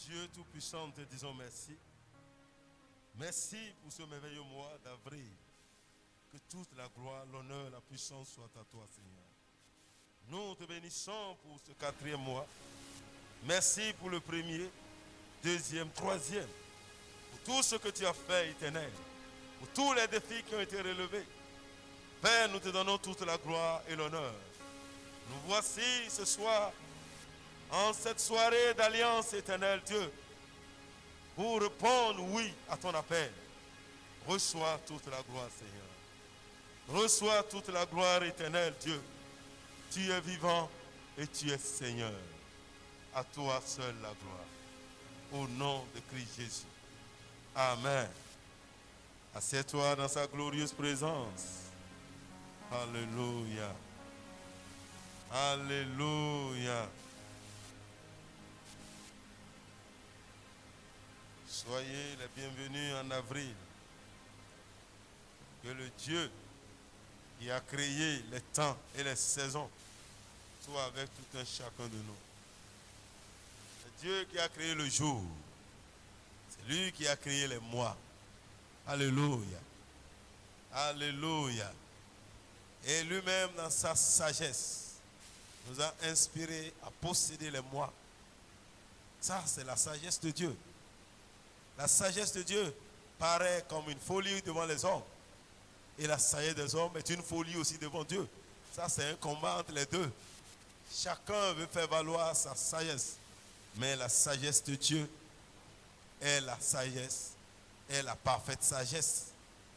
Dieu Tout-Puissant, nous te disons merci. Merci pour ce merveilleux mois d'avril. Que toute la gloire, l'honneur, la puissance soit à toi, Seigneur. Nous te bénissons pour ce 4e mois. Merci pour le premier, deuxième, troisième. Pour tout ce que tu as fait, Éternel. Pour tous les défis qui ont été relevés. Père, nous te donnons toute la gloire et l'honneur. Nous voici ce soir en cette soirée d'alliance éternelle, Dieu, pour répondre oui à ton appel. Reçois toute la gloire, Seigneur. Reçois toute la gloire éternelle, Dieu. Tu es vivant et tu es Seigneur. À toi seul la gloire. Au nom de Christ Jésus. Amen. Assieds-toi dans sa glorieuse présence. Alléluia. Alléluia. Soyez les bienvenus en avril. Que le Dieu qui a créé les temps et les saisons soit avec tout un chacun de nous. Le Dieu qui a créé le jour, c'est lui qui a créé les mois. Alléluia. Alléluia. Et lui-même, dans sa sagesse, nous a inspiré à posséder les mois. Ça, c'est la sagesse de Dieu. La sagesse de Dieu paraît comme une folie devant les hommes. Et la sagesse des hommes est une folie aussi devant Dieu. Ça, c'est un combat entre les deux. Chacun veut faire valoir sa sagesse. Mais la sagesse de Dieu est la sagesse, est la parfaite sagesse.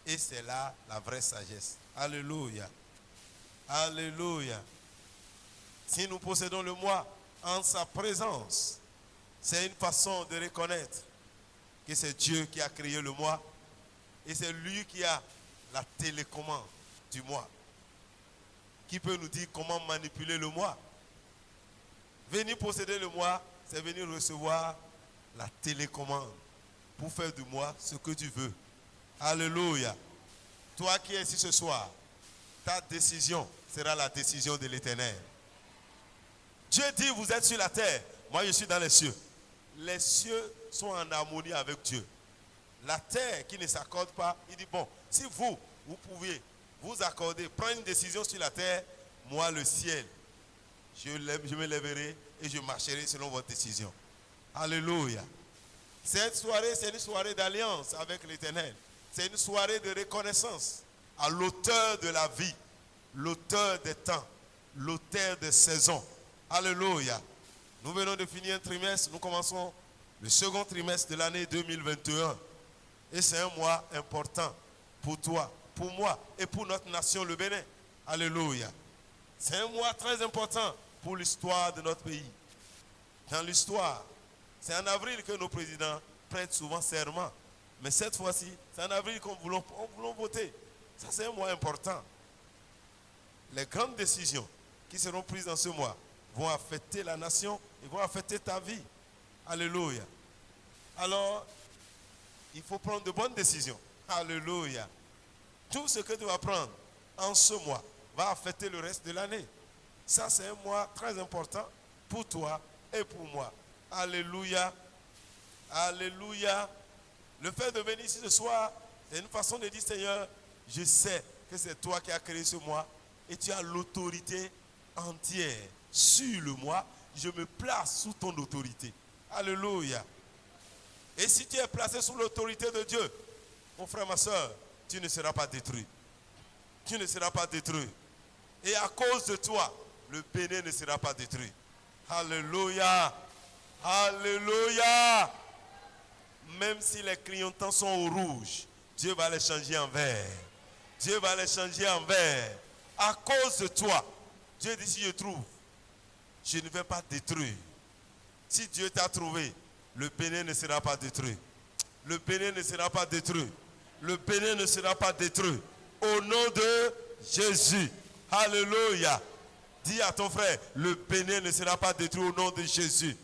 Et c'est là la vraie sagesse. Alléluia. Alléluia. Si nous possédons le moi en sa présence, c'est une façon de reconnaître que c'est Dieu qui a créé le moi et c'est lui qui a la télécommande du moi. Qui peut nous dire comment manipuler le moi? Venir posséder le moi, c'est venir recevoir la télécommande pour faire du moi ce que tu veux. Alléluia. Toi qui es ici ce soir, ta décision sera la décision de l'Éternel. Dieu dit, vous êtes sur la terre, moi je suis dans les cieux. Les cieux sont en harmonie avec Dieu. La terre qui ne s'accorde pas, il dit, bon, si vous pouviez vous accorder, prendre une décision sur la terre, moi le ciel, je me lèverai et je marcherai selon votre décision. Alléluia. Cette soirée, c'est une soirée d'alliance avec l'Éternel. C'est une soirée de reconnaissance à l'auteur de la vie, l'auteur des temps, l'auteur des saisons. Alléluia. Nous venons de finir un trimestre, nous commençons le second trimestre de l'année 2021. Et c'est un mois important pour toi, pour moi et pour notre nation, le Bénin. Alléluia. C'est un mois très important pour l'histoire de notre pays. Dans l'histoire, c'est en avril que nos présidents prêtent souvent serment. Mais cette fois-ci, c'est en avril qu'on voulons voter. Ça, c'est un mois important. Les grandes décisions qui seront prises dans ce mois vont affecter la nation et vont affecter ta vie. Alléluia. Alors, il faut prendre de bonnes décisions. Alléluia. Tout ce que tu vas prendre en ce mois va affecter le reste de l'année. Ça, c'est un mois très important pour toi et pour moi. Alléluia. Alléluia. Le fait de venir ici ce soir, c'est une façon de dire, Seigneur, je sais que c'est toi qui as créé ce mois et tu as l'autorité entière sur le moi. Je me place sous ton autorité. Alléluia. Et si tu es placé sous l'autorité de Dieu, mon frère, ma soeur, tu ne seras pas détruit. Tu ne seras pas détruit. Et à cause de toi, le Bénin ne sera pas détruit. Alléluia. Alléluia. Même si les clignotants sont au rouge, Dieu va les changer en vert. Dieu va les changer en vert. À cause de toi, Dieu dit, si je trouve, je ne vais pas détruire. Si Dieu t'a trouvé, le Bénin ne sera pas détruit. Le Bénin ne sera pas détruit. Le Bénin ne sera pas détruit. Au nom de Jésus. Alléluia. Dis à ton frère, le Bénin ne sera pas détruit au nom de Jésus.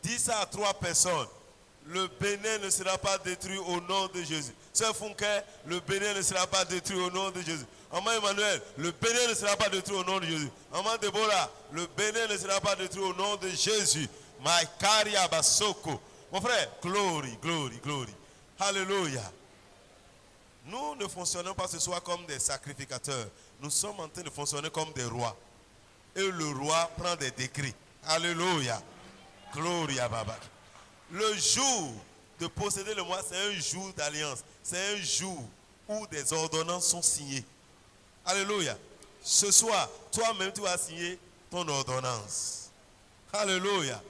Dis ça à 3 personnes. Le Bénin ne sera pas détruit au nom de Jésus. Sœur Funke, le Bénin ne sera pas détruit au nom de Jésus. Maman Emmanuel, le Bénin ne sera pas détruit au nom de Jésus. Maman Déborah, le Bénin ne sera pas détruit au nom de Jésus. Maikaria Basoko. Mon frère, glory, glory, glory. Alléluia. Nous ne fonctionnons pas ce soir comme des sacrificateurs. Nous sommes en train de fonctionner comme des rois. Et le roi prend des décrets. Alléluia. Gloria Baba. Le jour de posséder le mois, c'est un jour d'alliance. C'est un jour où des ordonnances sont signées. Alléluia. Ce soir, toi-même, tu vas signer ton ordonnance. Alléluia.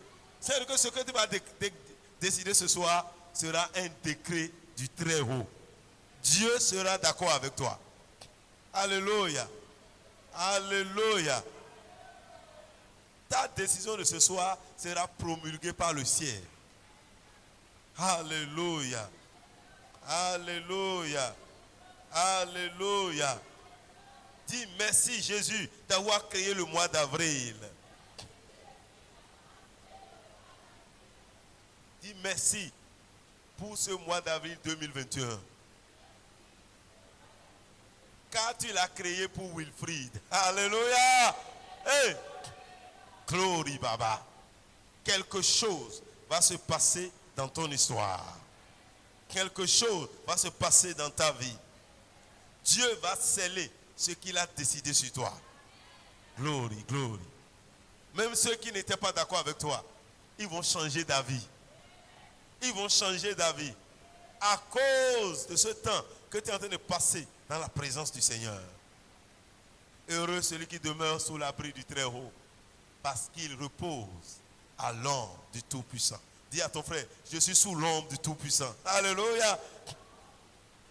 C'est que ce que tu vas décider ce soir sera un décret du Très-Haut. Dieu sera d'accord avec toi. Alléluia. Alléluia. Ta décision de ce soir sera promulguée par le ciel. Alléluia. Alléluia. Alléluia. Dis merci Jésus d'avoir créé le mois d'avril. Dis merci pour ce mois d'avril 2021. Car tu l'as créé pour Wilfried. Alléluia. Hey. Glory Baba. Quelque chose va se passer dans ton histoire. Quelque chose va se passer dans ta vie. Dieu va sceller ce qu'il a décidé sur toi. Glory, glory. Même ceux qui n'étaient pas d'accord avec toi, ils vont changer d'avis. Ils vont changer d'avis à cause de ce temps que tu es en train de passer dans la présence du Seigneur. Heureux celui qui demeure sous l'abri du Très-Haut, parce qu'il repose à l'ombre du Tout-Puissant. Dis à ton frère, je suis sous l'ombre du Tout-Puissant. Alléluia.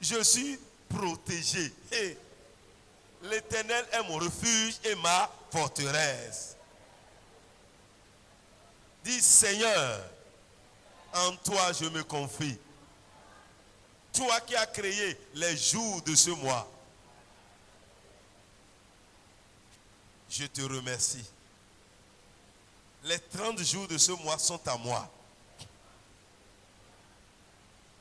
Je suis protégé. Hey. L'Éternel est mon refuge et ma forteresse. Dis Seigneur, en toi je me confie. Toi qui as créé les jours de ce mois, je te remercie. Les 30 jours de ce mois sont à moi.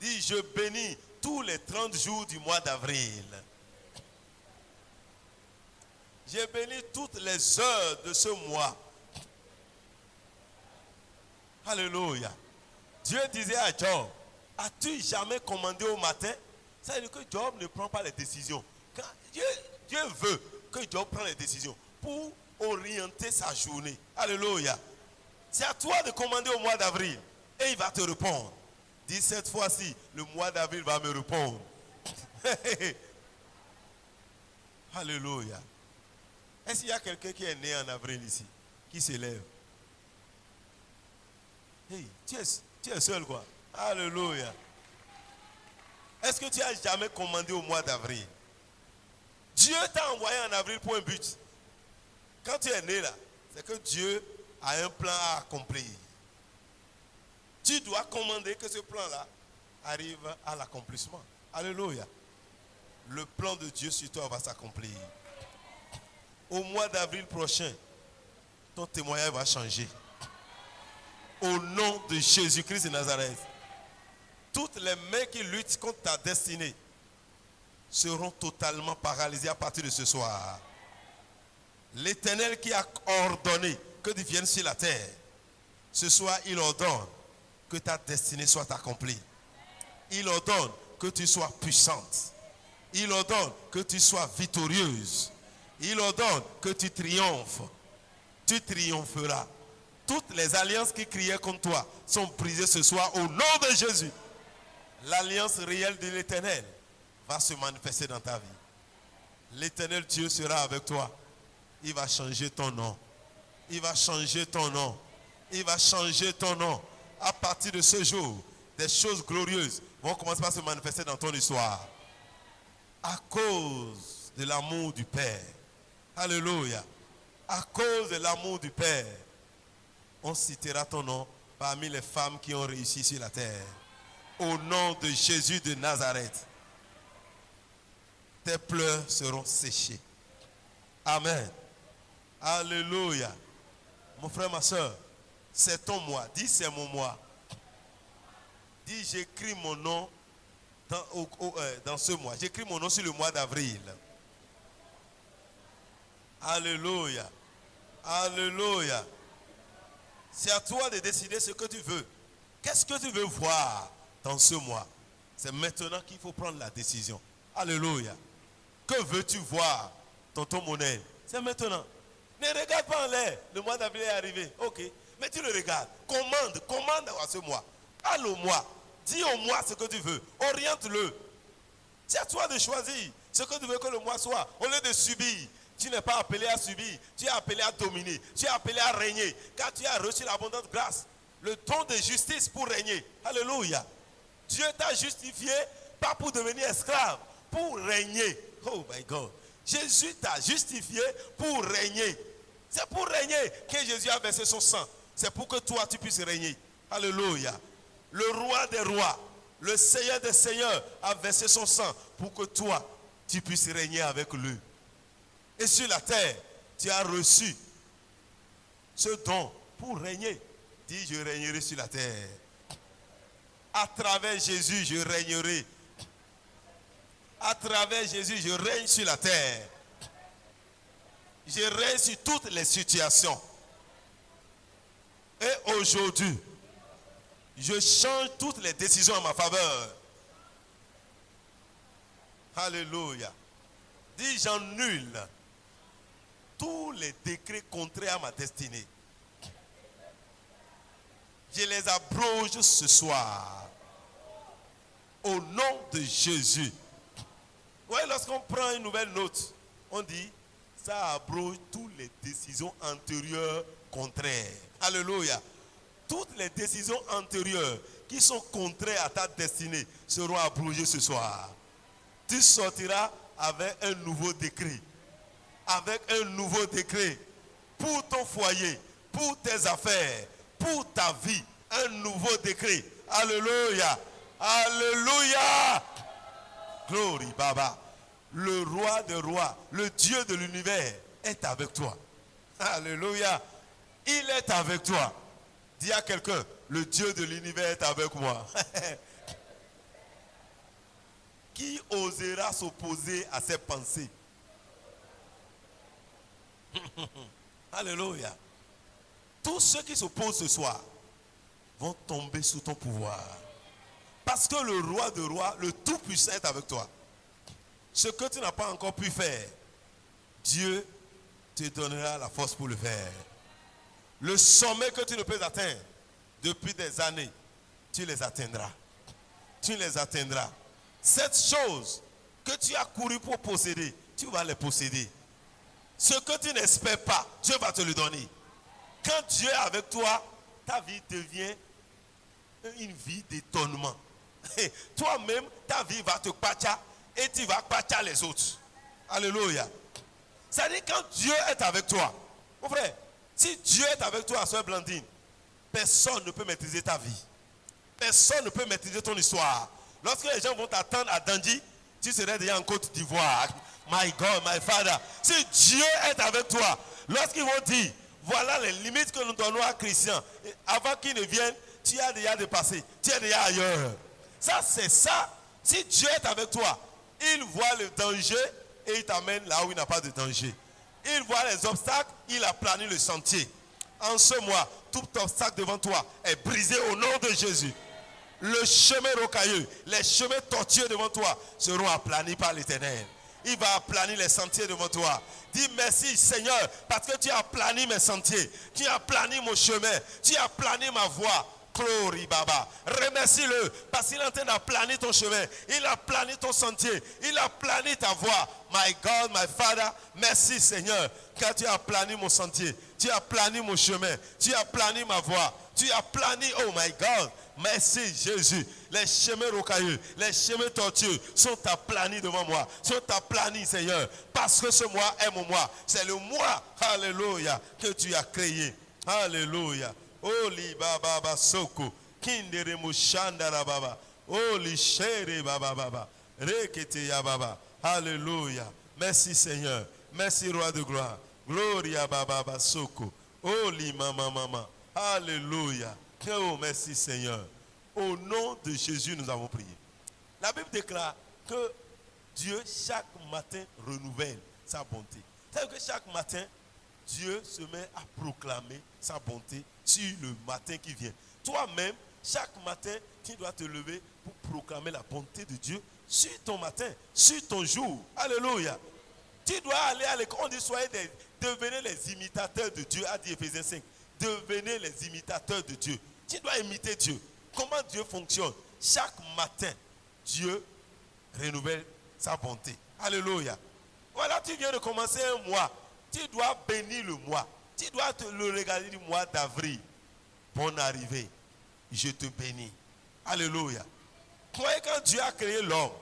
Dis, je bénis tous les 30 jours du mois d'avril. J'ai béni toutes les heures de ce mois. Alléluia. Dieu disait à Job, as-tu jamais commandé au matin? Ça veut dire que Job ne prend pas les décisions. Quand Dieu veut que Job prenne les décisions pour orienter sa journée. Alléluia. C'est à toi de commander au mois d'avril et il va te répondre. Dis cette fois-ci, le mois d'avril va me répondre. Alléluia. Est-ce qu'il y a quelqu'un qui est né en avril ici, qui s'élève? Hey, tu es seul quoi. Alléluia. Est-ce que tu as jamais commandé au mois d'avril? Dieu t'a envoyé en avril pour un but. Quand tu es né là, c'est que Dieu a un plan à accomplir. Tu dois commander que ce plan-là arrive à l'accomplissement. Alléluia. Le plan de Dieu sur toi va s'accomplir. Au mois d'avril prochain, ton témoignage va changer. Au nom de Jésus-Christ de Nazareth, toutes les mains qui luttent contre ta destinée seront totalement paralysées à partir de ce soir. L'Éternel qui a ordonné que tu viennes sur la terre, ce soir il ordonne que ta destinée soit accomplie. Il ordonne que tu sois puissante. Il ordonne que tu sois victorieuse. Il ordonne que tu triomphes. Tu triompheras. Toutes les alliances qui criaient contre toi sont brisées ce soir au nom de Jésus. L'alliance réelle de l'Éternel va se manifester dans ta vie. L'Éternel Dieu sera avec toi. Il va changer ton nom. Il va changer ton nom. Il va changer ton nom. À partir de ce jour, des choses glorieuses vont commencer à se manifester dans ton histoire. À cause de l'amour du Père. Alléluia. À cause de l'amour du Père, on citera ton nom parmi les femmes qui ont réussi sur la terre. Au nom de Jésus de Nazareth, tes pleurs seront séchés. Amen. Alléluia. Mon frère, ma soeur, c'est ton mois. Dis c'est mon mois. Dis j'écris mon nom dans ce mois. J'écris mon nom sur le mois d'avril. Alléluia. Alléluia. C'est à toi de décider ce que tu veux. Qu'est-ce que tu veux voir dans ce mois? C'est maintenant qu'il faut prendre la décision. Alléluia. Que veux-tu voir, tonton Monel? C'est maintenant. Ne regarde pas en l'air. Le mois d'avril est arrivé. Ok. Mais tu le regardes. Commande à ce mois. Parle au mois. Dis au mois ce que tu veux. Oriente-le. C'est à toi de choisir ce que tu veux que le mois soit. Au lieu de subir. Tu n'es pas appelé à subir. Tu es appelé à dominer. Tu es appelé à régner. Car tu as reçu l'abondante grâce. Le don de justice pour régner. Alléluia. Dieu t'a justifié, pas pour devenir esclave, pour régner. Oh my God. Jésus t'a justifié pour régner. C'est pour régner que Jésus a versé son sang. C'est pour que toi tu puisses régner. Alléluia. Le roi des rois, le Seigneur des seigneurs a versé son sang pour que toi tu puisses régner avec lui. Et sur la terre, tu as reçu ce don pour régner. Dis, je régnerai sur la terre. À travers Jésus, je régnerai. À travers Jésus, je règne sur la terre. Je règne sur toutes les situations. Et aujourd'hui, je change toutes les décisions en ma faveur. Alléluia. Dis, j'annule tous les décrets contraires à ma destinée. Je les abroge ce soir. Au nom de Jésus. Oui, lorsqu'on prend une nouvelle note, on dit, ça abroge toutes les décisions antérieures contraires. Alléluia. Toutes les décisions antérieures qui sont contraires à ta destinée seront abrogées ce soir. Tu sortiras avec un nouveau décret. Avec un nouveau décret. Pour ton foyer, pour tes affaires, pour ta vie, un nouveau décret. Alléluia. Alléluia. Glory Baba. Le roi des rois, le Dieu de l'univers est avec toi. Alléluia. Il est avec toi. Dis à quelqu'un, le Dieu de l'univers est avec moi. Qui osera s'opposer à ses pensées? Alléluia. Tous ceux qui s'opposent ce soir vont tomber sous ton pouvoir. Parce que le roi de rois, le Tout-Puissant est avec toi. Ce que tu n'as pas encore pu faire, Dieu te donnera la force pour le faire. Le sommet que tu ne peux atteindre depuis des années, tu les atteindras. Tu les atteindras. Cette chose que tu as couru pour posséder, tu vas les posséder. Ce que tu n'espères pas, Dieu va te le donner. Quand Dieu est avec toi, ta vie devient une vie d'étonnement. Toi-même, ta vie va te pacha et tu vas pacha les autres. Alléluia. C'est-à-dire quand Dieu est avec toi, mon frère, si Dieu est avec toi, soeur Blandine, personne ne peut maîtriser ta vie. Personne ne peut maîtriser ton histoire. Lorsque les gens vont t'attendre à Dandi, tu serais déjà en Côte d'Ivoire. My God, my Father. Si Dieu est avec toi, lorsqu'ils vont dire, voilà les limites que nous donnons à Christian, avant qu'il ne vienne, tu as déjà dépassé, tu es déjà ailleurs. Ça, c'est ça. Si Dieu est avec toi, il voit le danger et il t'amène là où il n'y a pas de danger. Il voit les obstacles, il aplanit le sentier. En ce mois, tout obstacle devant toi est brisé au nom de Jésus. Le chemin rocailleux, les chemins tortueux devant toi seront aplanis par l'Éternel. Il va aplanir les sentiers devant toi. Dis merci Seigneur parce que tu as aplani mes sentiers. Tu as aplani mon chemin. Tu as aplani ma voie. Glory Baba. Remercie-le parce qu'il est en train d'aplanir ton chemin. Il a aplani ton sentier. Il a aplani ta voie. My God, my Father, merci Seigneur car tu as aplani mon sentier. Tu as aplani mon chemin. Tu as aplani ma voie. Tu as aplani, oh my God. Merci Jésus. Les chemins rocailleux, les chemins tortueux sont aplanis devant moi. Sont aplanis Seigneur. Parce que ce mois est mon mois. C'est le mois, alléluia, que tu as créé. Alléluia. Oli baba baba soko. Kindere mushandara baba. Oli shere baba baba. Rekete ya baba. Alléluia. Merci Seigneur. Merci Roi de gloire. Gloria baba baba soko. Oli mama mama. Alléluia. Oh, merci Seigneur. Au nom de Jésus, nous avons prié. La Bible déclare que Dieu, chaque matin, renouvelle sa bonté. C'est-à-dire que chaque matin, Dieu se met à proclamer sa bonté sur le matin qui vient. Toi-même, chaque matin, tu dois te lever pour proclamer la bonté de Dieu sur ton matin, sur ton jour. Alléluia. Tu dois aller à l'école. On dit devenez les imitateurs de Dieu, a dit Éphésiens 5. Devenez les imitateurs de Dieu. Tu dois imiter Dieu. Comment Dieu fonctionne? Chaque matin, Dieu renouvelle sa bonté. Alléluia. Voilà, tu viens de commencer un mois. Tu dois bénir le mois. Tu dois le regarder du mois d'avril. Bonne arrivée. Je te bénis. Alléluia. Quand Dieu a créé l'homme,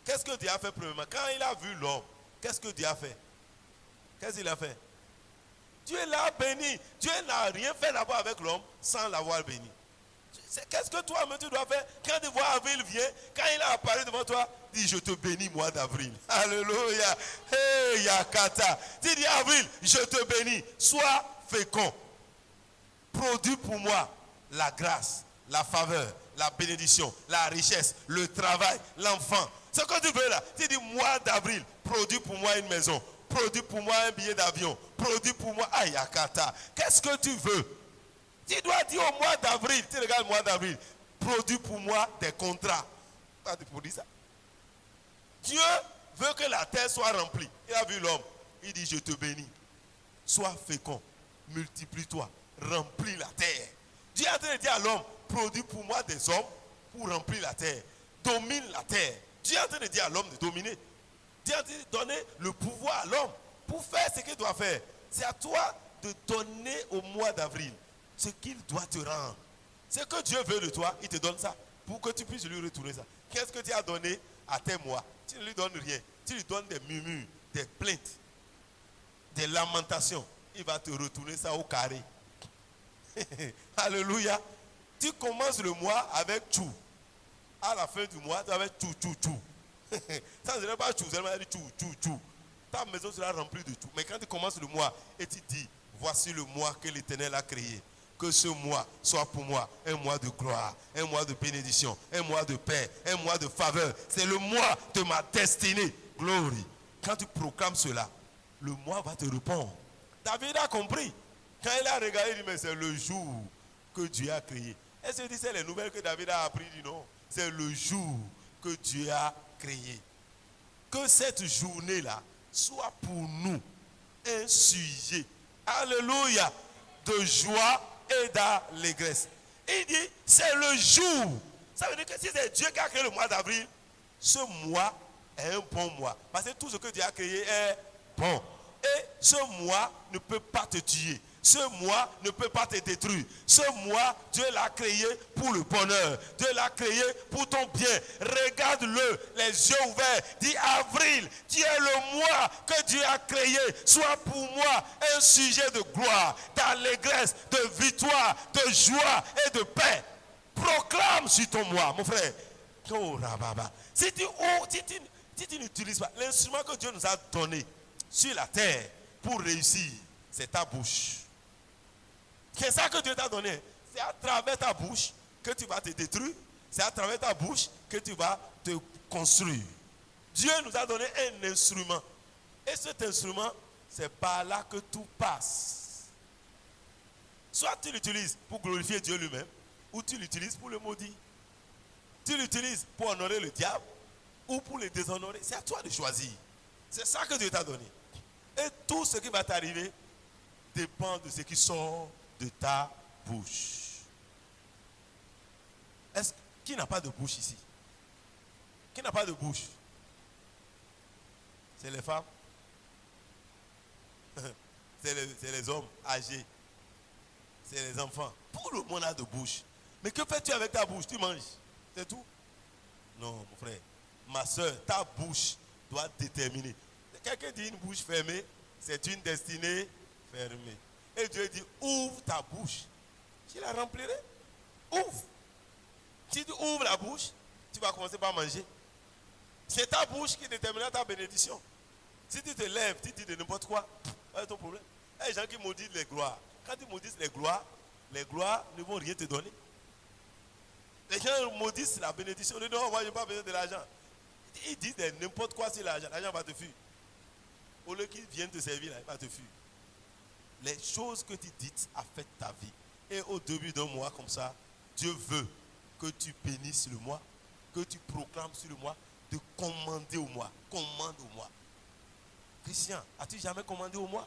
qu'est-ce que Dieu a fait premièrement? Quand il a vu l'homme, qu'est-ce que Dieu a fait? Qu'est-ce qu'il a fait? Dieu l'a béni. Dieu n'a rien fait d'abord avec l'homme sans l'avoir béni. Qu'est-ce que toi-même tu dois faire? Quand tu vois avril vient, quand il a apparu devant toi, dis je te bénis mois d'avril. Alléluia. Hey Yakata. Tu dis avril, je te bénis. Sois fécond. Produis pour moi la grâce, la faveur, la bénédiction, la richesse, le travail, l'enfant. Ce que tu veux là, tu dis mois d'avril, produis pour moi une maison, produis pour moi un billet d'avion, produis pour moi Ayakata. Qu'est-ce que tu veux? Tu dois dire au mois d'avril, tu regardes le mois d'avril, produis pour moi des contrats. Tu produis ça. Dieu veut que la terre soit remplie. Il a vu l'homme, il dit je te bénis. Sois fécond, multiplie-toi, remplis la terre. Dieu est en train de dire à l'homme, produis pour moi des hommes pour remplir la terre. Domine la terre. Dieu est en train de dire à l'homme de dominer. Dieu est en train de donner le pouvoir à l'homme pour faire ce qu'il doit faire. C'est à toi de donner au mois d'avril ce qu'il doit te rendre. Ce que Dieu veut de toi, il te donne ça pour que tu puisses lui retourner ça. Qu'est-ce que tu as donné à tes mois? Tu ne lui donnes rien. Tu lui donnes des murmures, des plaintes, des lamentations. Il va te retourner ça au carré. Alléluia. Tu commences le mois avec chou. À la fin du mois, tu vas avec chou, chou, chou. Ça ne serait pas chou, seulement chou, chou, chou. Ta maison sera remplie de chou. Mais quand tu commences le mois et tu dis, voici le mois que l'Éternel a créé. Que ce mois soit pour moi un mois de gloire, un mois de bénédiction, un mois de paix, un mois de faveur. C'est le mois de ma destinée. Glory. Quand tu proclames cela, le mois va te répondre. David a compris. Quand il a regardé, il dit, mais c'est le jour que Dieu a créé. Est-ce que c'est les nouvelles que David a apprises? Il dit non. C'est le jour que Dieu a créé. Que cette journée-là soit pour nous un sujet, alléluia, de joie et d'allégresse. Il dit, c'est le jour. Ça veut dire que si c'est Dieu qui a créé le mois d'avril, ce mois est un bon mois. Parce que tout ce que Dieu a créé est bon. Et ce mois ne peut pas te tuer. Ce mois ne peut pas te détruire. Ce mois, Dieu l'a créé pour le bonheur. Dieu l'a créé pour ton bien. Regarde-le, les yeux ouverts. Dis avril, tu es le mois que Dieu a créé. Sois pour moi un sujet de gloire, d'allégresse, de victoire, de joie et de paix. Proclame sur ton mois, mon frère. Oh, si tu n'utilises pas l'instrument que Dieu nous a donné sur la terre pour réussir, c'est ta bouche. C'est ça que Dieu t'a donné. C'est à travers ta bouche que tu vas te détruire. C'est à travers ta bouche que tu vas te construire. Dieu nous a donné un instrument. Et cet instrument, c'est par là que tout passe. Soit tu l'utilises pour glorifier Dieu lui-même, ou tu l'utilises pour le maudire. Tu l'utilises pour honorer le diable, ou pour le déshonorer. C'est à toi de choisir. C'est ça que Dieu t'a donné. Et tout ce qui va t'arriver dépend de ce qui sort de ta bouche. Qui n'a pas de bouche ici? Qui n'a pas de bouche? C'est les femmes. C'est les hommes âgés. C'est les enfants. Tout le monde a de bouche. Mais que fais-tu avec ta bouche? Tu manges. C'est tout? Non, mon frère. Ma soeur, ta bouche doit déterminer. Quelqu'un dit une bouche fermée, c'est une destinée fermée. Et Dieu dit, ouvre ta bouche. Je la remplirai. Ouvre. Si tu ouvres la bouche, tu vas commencer par manger. C'est ta bouche qui déterminera ta bénédiction. Si tu te lèves, tu dis de n'importe quoi, pas ton problème. Il y a des gens qui maudissent les gloires. Quand ils maudissent les gloires ne vont rien te donner. Les gens maudissent la bénédiction. Ils disent non, moi je n'ai pas besoin de l'argent. Ils disent n'importe quoi sur l'argent. L'argent va te fuir. Au lieu qu'ils viennent te servir, là, il va te fuir. les choses que tu dis affectent ta vie. Et au début d'un mois comme ça, Dieu veut que tu bénisses le mois, que tu proclames sur le mois, de commander au mois. Commande au mois. Christian, as-tu jamais commandé au mois?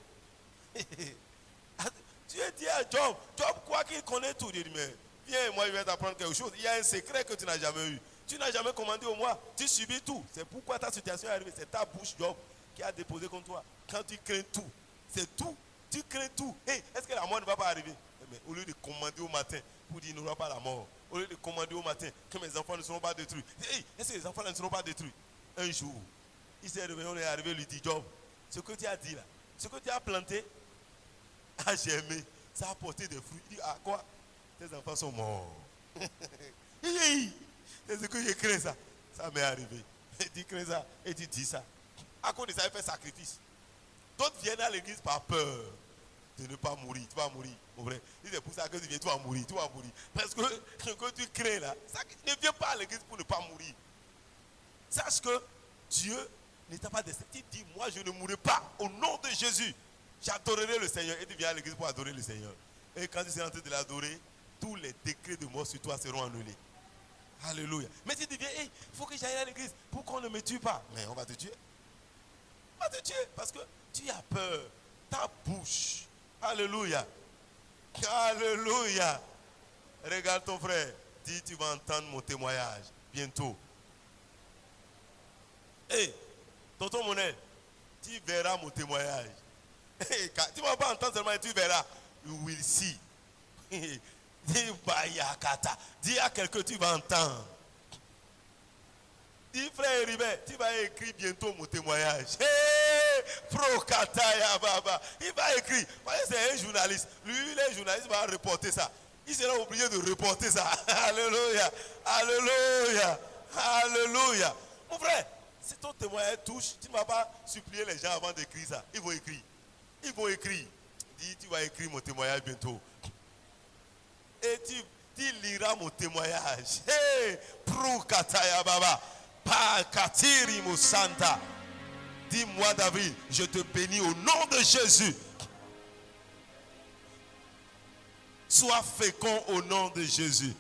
Dieu dit à Job, Job croit qu'il connaît tout. Il dit, mais viens, moi je vais t'apprendre quelque chose. Il y a un secret que tu n'as jamais eu. Tu n'as jamais commandé au mois, tu subis tout. C'est pourquoi ta situation est arrivée. C'est ta bouche, Job, qui a déposé contre toi. Quand tu crains tout, c'est tout. Tu crains tout. Hey, est-ce que la mort ne va pas arriver? Mais au lieu de commander au matin pour dire qu'il n'y aura pas la mort, au lieu de commander au matin que mes enfants ne seront pas détruits, hey, est-ce que les enfants ne seront pas détruits? Un jour, il s'est réveillé, on est arrivé, lui dit, Job, ce que tu as dit là, ce que tu as planté a germé, ça a porté des fruits. Il dit, ah quoi? Tes enfants sont morts. C'est ce que j'ai créé ça. Ça m'est arrivé. Et tu crées ça et tu dis ça. À cause de ça, il fait sacrifice. D'autres viennent à l'église par peur de ne pas mourir. Tu vas mourir, mon frère. C'est pour ça que tu viens, tu vas mourir, tu vas mourir. Parce que ce que tu crées là, ça ne vient pas à l'église pour ne pas mourir. Sache que Dieu ne t'a pas destiné. Tu dis, moi je ne mourrai pas au nom de Jésus. J'adorerai le Seigneur. Et tu viens à l'église pour adorer le Seigneur. Et quand tu es en train de l'adorer, tous les décrets de mort sur toi seront annulés. Alléluia. Mais tu dis, viens, il faut que j'aille à l'église pour qu'on ne me tue pas. Mais on va te tuer. On va te tuer parce que tu as peur. Ta bouche. Alléluia. Alléluia. Regarde ton frère. Dis, tu vas entendre mon témoignage bientôt. Hé, tonton Monel, tu verras mon témoignage. Hey, tu ne vas pas entendre seulement, tu verras. You will see. Dis à quelqu'un, tu vas entendre. Dis frère Ribet, tu vas écrire bientôt mon témoignage. Hey, Prokataya Baba. Il va écrire. C'est un journaliste. Lui, les journalistes vont reporter ça. Il sera obligé de reporter ça. Alléluia. Alléluia. Alléluia. Mon frère, si ton témoignage touche, tu ne vas pas supplier les gens avant d'écrire ça. Ils vont écrire. Ils vont écrire. Dis, tu vas écrire mon témoignage bientôt. Et tu liras mon témoignage. Hey, Prokataya Baba. Pakatiri Musanta. Dis-moi, David, je te bénis au nom de Jésus. Sois fécond au nom de Jésus.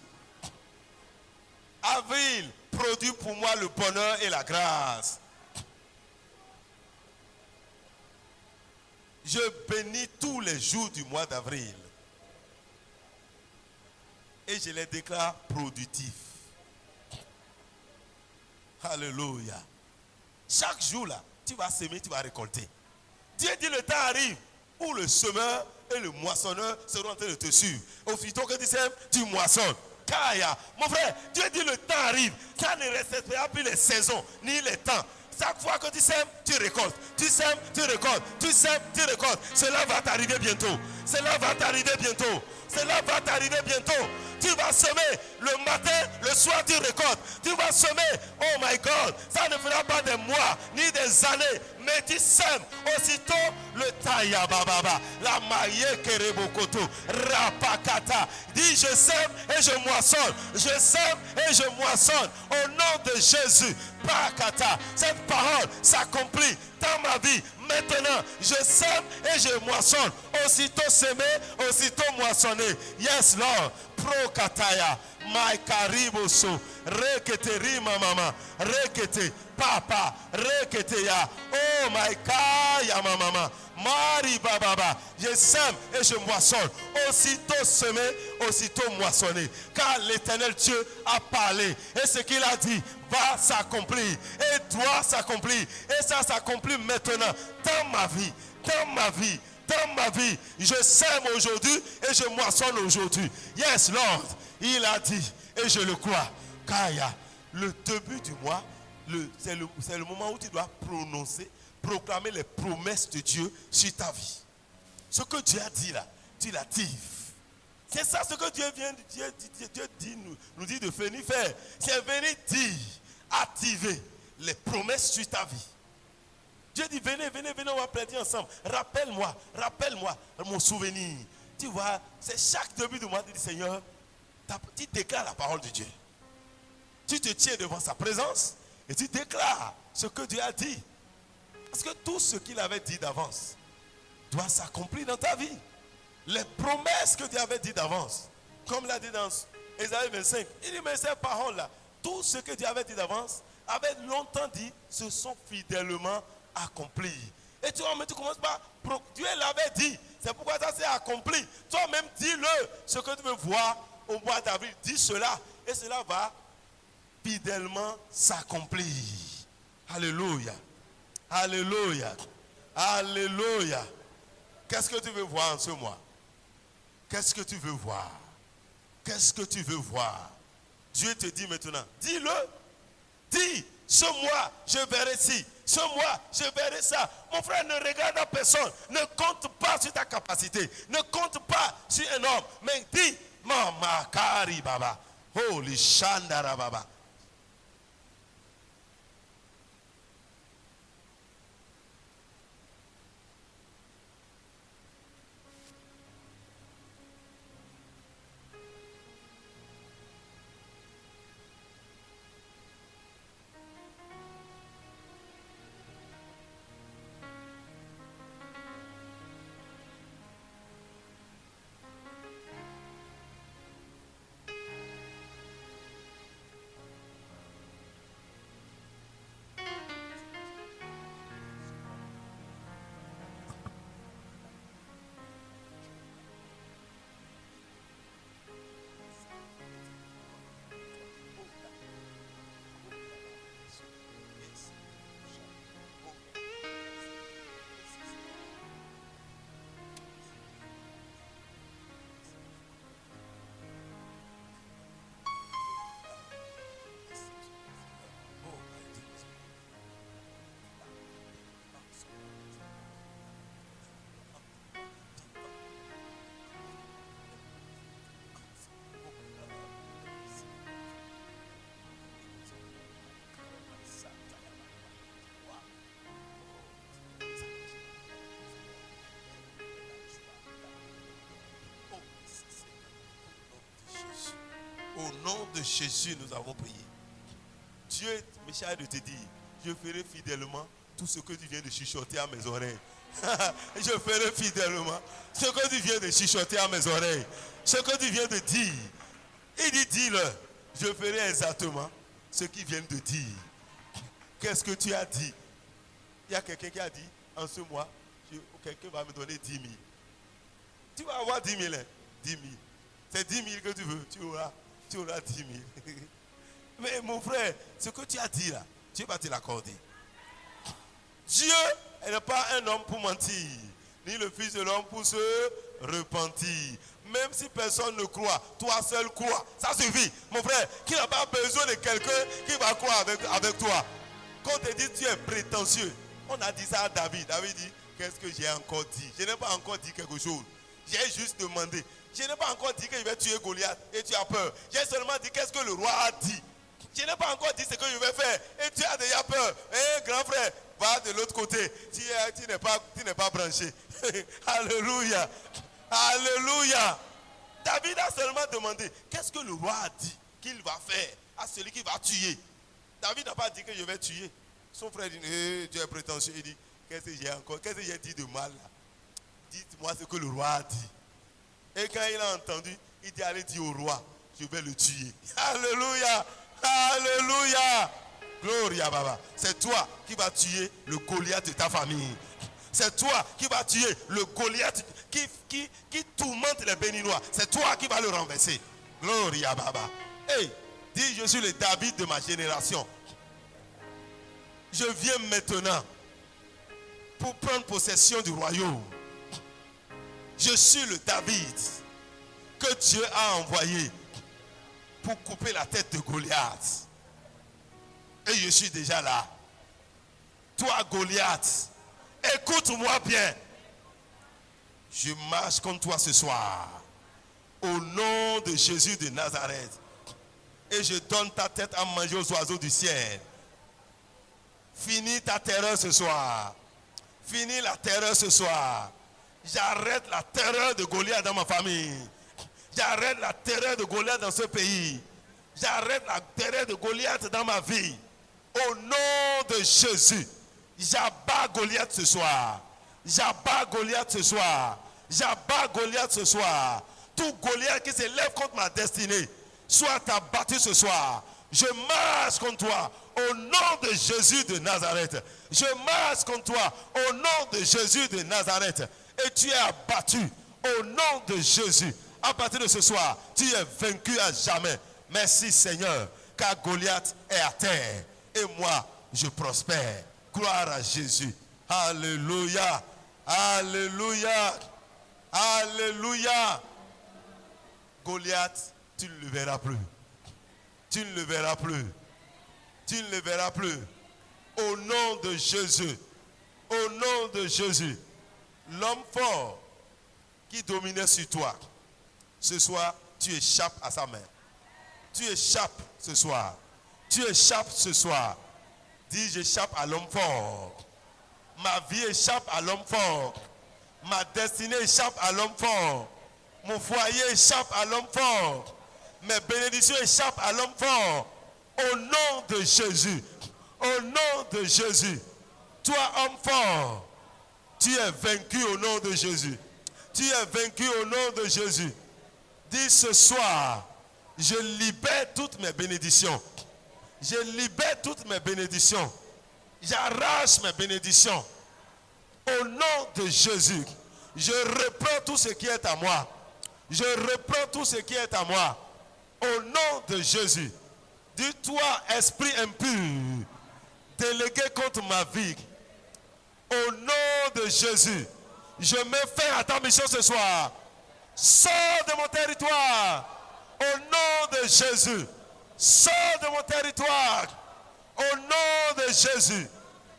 Avril, produit pour moi le bonheur et la grâce. Je bénis tous les jours du mois d'avril. Et je les déclare productifs. Alléluia. Chaque jour là, tu vas semer, tu vas récolter. Dieu dit le temps arrive où le semeur et le moissonneur seront en train de te suivre. Aussitôt que tu sèmes, tu moissonnes. Kaya, mon frère, Dieu dit le temps arrive. Ça ne respectera plus les saisons ni les temps. Chaque fois que tu sèmes, tu récoltes. Tu sèmes, tu récoltes. Tu sèmes, tu récoltes. Cela va t'arriver bientôt. Cela va t'arriver bientôt. Cela va t'arriver bientôt. Tu vas semer le matin, le soir tu récoltes. Tu vas semer, oh my God, ça ne fera pas des mois ni des années, mais tu sèmes. Aussitôt le taïa bababa, la maïe kerebokoto, rapakata. Dis je sème et je moissonne. Je sème et je moissonne. Au nom de Jésus, pakata. Cette parole s'accomplit dans ma vie. Maintenant, je sème et je moissonne. Aussitôt semé, aussitôt moissonné. Yes, Lord. Prokataya. My kariboso. Rekete rima mama. Rekete papa. Rekete ya. Oh my kaya mama. Mari bababa. Je sème et je moissonne. Aussitôt semé, aussitôt moissonné. Car l'Éternel Dieu a parlé. Et ce qu'il a dit va s'accomplir et doit s'accomplir. Et ça s'accomplit maintenant dans ma vie, dans ma vie, dans ma vie. Je sème aujourd'hui et je moissonne aujourd'hui. Yes, Lord, il a dit et je le crois. Kaya, le début du mois, c'est le moment où tu dois proclamer les promesses de Dieu sur ta vie. Ce que Dieu a dit là, tu l'actives. C'est ça ce que Dieu nous dit de venir faire. C'est venir dire, activer les promesses sur ta vie. Dieu dit, venez, on va plaider ensemble. Rappelle-moi mon souvenir. Tu vois, c'est chaque début du mois, tu dis, Seigneur, tu déclares la parole de Dieu. Tu te tiens devant sa présence et tu déclares ce que Dieu a dit. Parce que tout ce qu'il avait dit d'avance, doit s'accomplir dans ta vie. Les promesses que Dieu avait dit d'avance, comme l'a dit dans Ésaïe 25, il dit, mais ces paroles-là, tout ce que Dieu avait dit d'avance, avait longtemps dit, se sont fidèlement accomplis. Et toi-même, tu commences par, Dieu l'avait dit, c'est pourquoi ça s'est accompli. Toi-même, dis-le, ce que tu veux voir au mois d'avril, dis cela, et cela va fidèlement s'accomplir. Alléluia. Alléluia. Alléluia. Qu'est-ce que tu veux voir en ce mois? Qu'est-ce que tu veux voir? Qu'est-ce que tu veux voir? Dieu te dit maintenant, dis-le. Dis, ce mois, je verrai ci. Ce mois, je verrai ça. Mon frère, ne regarde à personne. Ne compte pas sur ta capacité. Ne compte pas sur un homme. Mais dis, Mama Kari Baba. Holy Shandara Baba. Au nom de Jésus, nous avons prié. Dieu me charge de te dire, je ferai fidèlement tout ce que tu viens de chuchoter à mes oreilles. Je ferai fidèlement ce que tu viens de chuchoter à mes oreilles. Ce que tu viens de dire. Il dit, dis-le. Je ferai exactement ce qu'ils viennent de dire. Qu'est-ce que tu as dit? Il y a quelqu'un qui a dit, en ce mois, quelqu'un va me donner 10 000. Tu vas avoir 10 000. Hein? 10 000. C'est 10 000 que tu veux. Tu auras 10 000. Mais mon frère, ce que tu as dit là, Dieu va te l'accorder. Dieu n'est pas un homme pour mentir, ni le fils de l'homme pour se repentir. Même si personne ne croit, toi seul crois. Ça suffit. Mon frère, qui n'a pas besoin de quelqu'un qui va croire avec toi. Quand on te dit tu es prétentieux, on a dit ça à David. David dit, qu'est-ce que j'ai encore dit? Je n'ai pas encore dit quelque chose. J'ai juste demandé. Je n'ai pas encore dit que je vais tuer Goliath et tu as peur. J'ai seulement dit qu'est-ce que le roi a dit. Je n'ai pas encore dit ce que je vais faire et tu as déjà peur. Eh grand frère, va de l'autre côté. Tu n'es pas branché. Alléluia. Alléluia. David a seulement demandé qu'est-ce que le roi a dit qu'il va faire à celui qui va tuer. David n'a pas dit que je vais tuer. Son frère dit, tu es prétentieux. Il dit, qu'est-ce que j'ai dit de mal là? Dites-moi ce que le roi a dit. Et quand il a entendu, il dit, allez dire au roi, je vais le tuer. Alléluia. Alléluia. Gloria Baba. C'est toi qui vas tuer le Goliath de ta famille. C'est toi qui vas tuer le Goliath qui tourmente les Béninois. C'est toi qui vas le renverser. Gloria Baba. Hey, dis, je suis le David de ma génération. Je viens maintenant pour prendre possession du royaume. Je suis le David que Dieu a envoyé pour couper la tête de Goliath. Et je suis déjà là. Toi, Goliath, écoute-moi bien. Je marche contre toi ce soir. Au nom de Jésus de Nazareth. Et je donne ta tête à manger aux oiseaux du ciel. Finis ta terreur ce soir. Finis la terreur ce soir. J'arrête la terreur de Goliath dans ma famille. J'arrête la terreur de Goliath dans ce pays. J'arrête la terreur de Goliath dans ma vie. Au nom de Jésus, j'abats Goliath ce soir. J'abats Goliath ce soir. J'abats Goliath ce soir. Tout Goliath qui se lève contre ma destinée, soit abattu ce soir. Je marche contre toi au nom de Jésus de Nazareth. Je marche contre toi au nom de Jésus de Nazareth. Et tu es abattu au nom de Jésus. À partir de ce soir, tu es vaincu à jamais. Merci Seigneur, car Goliath est à terre. Et moi, je prospère. Gloire à Jésus. Alléluia. Alléluia. Alléluia. Goliath, tu ne le verras plus. Tu ne le verras plus. Tu ne le verras plus. Au nom de Jésus. Au nom de Jésus. L'homme fort qui dominait sur toi. Ce soir, tu échappes à sa main. Tu échappes ce soir. Tu échappes ce soir. Dis, j'échappe à l'homme fort. Ma vie échappe à l'homme fort. Ma destinée échappe à l'homme fort. Mon foyer échappe à l'homme fort. Mes bénédictions échappent à l'homme fort. Au nom de Jésus. Au nom de Jésus. Toi, homme fort, tu es vaincu au nom de Jésus. Tu es vaincu au nom de Jésus. Dis ce soir, je libère toutes mes bénédictions. Je libère toutes mes bénédictions. J'arrache mes bénédictions. Au nom de Jésus, je reprends tout ce qui est à moi. Je reprends tout ce qui est à moi. Au nom de Jésus. Dis-toi, esprit impur, délégué contre ma vie. Au nom de Jésus, je mets fin à ta mission ce soir. Sors de mon territoire. Au nom de Jésus. Sors de mon territoire. Au nom de Jésus.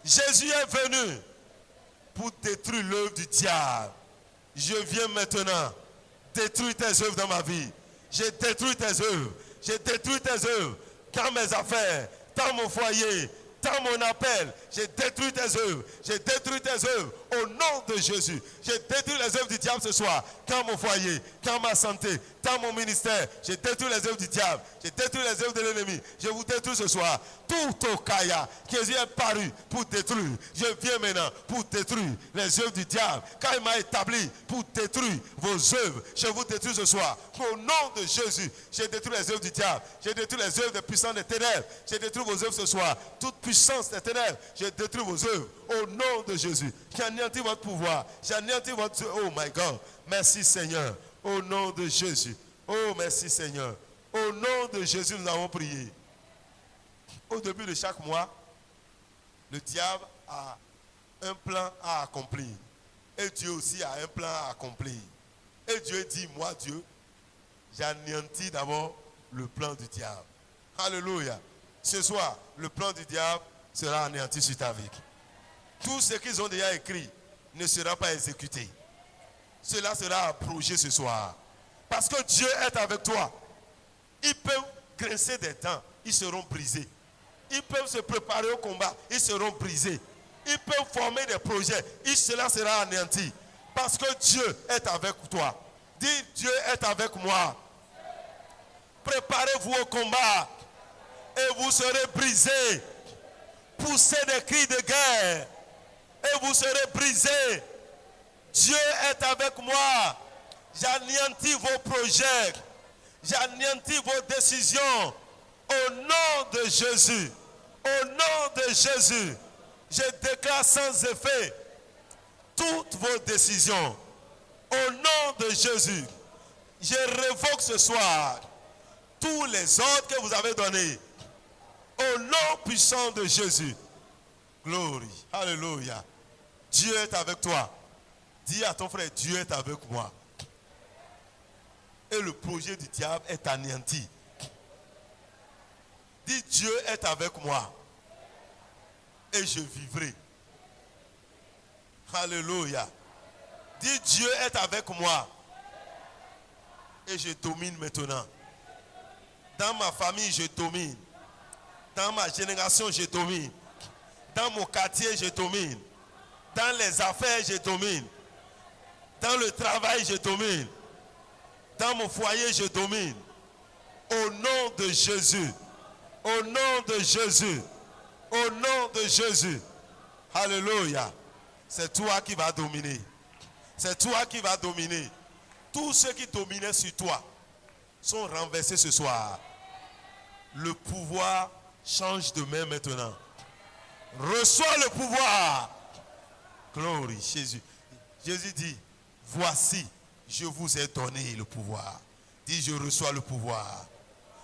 Jésus est venu pour détruire l'œuvre du diable. Je viens maintenant détruire tes œuvres dans ma vie. J'ai détruit tes œuvres. J'ai détruit tes œuvres. Dans mes affaires, dans mon foyer, dans mon appel, j'ai détruit tes œuvres. J'ai détruit tes œuvres au nom de Jésus. J'ai détruit les œuvres du diable ce soir. Dans mon foyer, dans ma santé, dans mon ministère, j'ai détruit les œuvres du diable. J'ai détruit les œuvres de l'ennemi. Je vous détruis ce soir. Tout au Kaya, Jésus est paru pour détruire. Je viens maintenant pour détruire les œuvres du diable. Quand il m'a établi pour détruire vos œuvres, je vous détruis ce soir. Au nom de Jésus, j'ai détruit les œuvres du diable. J'ai détruit les œuvres des puissants des ténèbres. J'ai détruit vos œuvres ce soir. Toute puissance des ténèbres, j'ai détruit vos œuvres. Au nom de Jésus, j'anéantis votre pouvoir. J'anéantis votre... Oh my God. Merci Seigneur. Au nom de Jésus. Oh merci Seigneur. Au nom de Jésus, nous avons prié. Au début de chaque mois, le diable a un plan à accomplir. Et Dieu aussi a un plan à accomplir. Et Dieu dit, moi Dieu, j'anéantis d'abord le plan du diable. Alléluia. Ce soir, le plan du diable sera anéanti sur ta vie. Tout ce qu'ils ont déjà écrit ne sera pas exécuté. Cela sera abrogé ce soir. Parce que Dieu est avec toi. Ils peuvent grincer des dents, ils seront brisés. Ils peuvent se préparer au combat, ils seront brisés. Ils peuvent former des projets, cela sera anéanti. Parce que Dieu est avec toi. Dis, Dieu est avec moi. Préparez-vous au combat et vous serez brisés. Poussez des cris de guerre et vous serez brisés. Dieu est avec moi. J'anéantis vos projets. J'anéantis vos décisions. Au nom de Jésus. Au nom de Jésus. Je déclare sans effet toutes vos décisions. Au nom de Jésus. Je révoque ce soir tous les ordres que vous avez donnés. Au nom puissant de Jésus. Gloire. Alléluia. Dieu est avec toi. Dis à ton frère, Dieu est avec moi. Et le projet du diable est anéanti. Dis, Dieu est avec moi. Et je vivrai. Alléluia. Dis, Dieu est avec moi. Et je domine maintenant. Dans ma famille, je domine. Dans ma génération, je domine. Dans mon quartier, je domine. Dans les affaires, je domine. Dans le travail, je domine. Dans mon foyer, je domine. Au nom de Jésus. Au nom de Jésus. Au nom de Jésus. Alléluia. C'est toi qui vas dominer. C'est toi qui vas dominer. Tous ceux qui dominaient sur toi sont renversés ce soir. Le pouvoir change de main maintenant. Reçois le pouvoir. Gloire, Jésus. Jésus dit, voici, je vous ai donné le pouvoir. Dis, je reçois le pouvoir.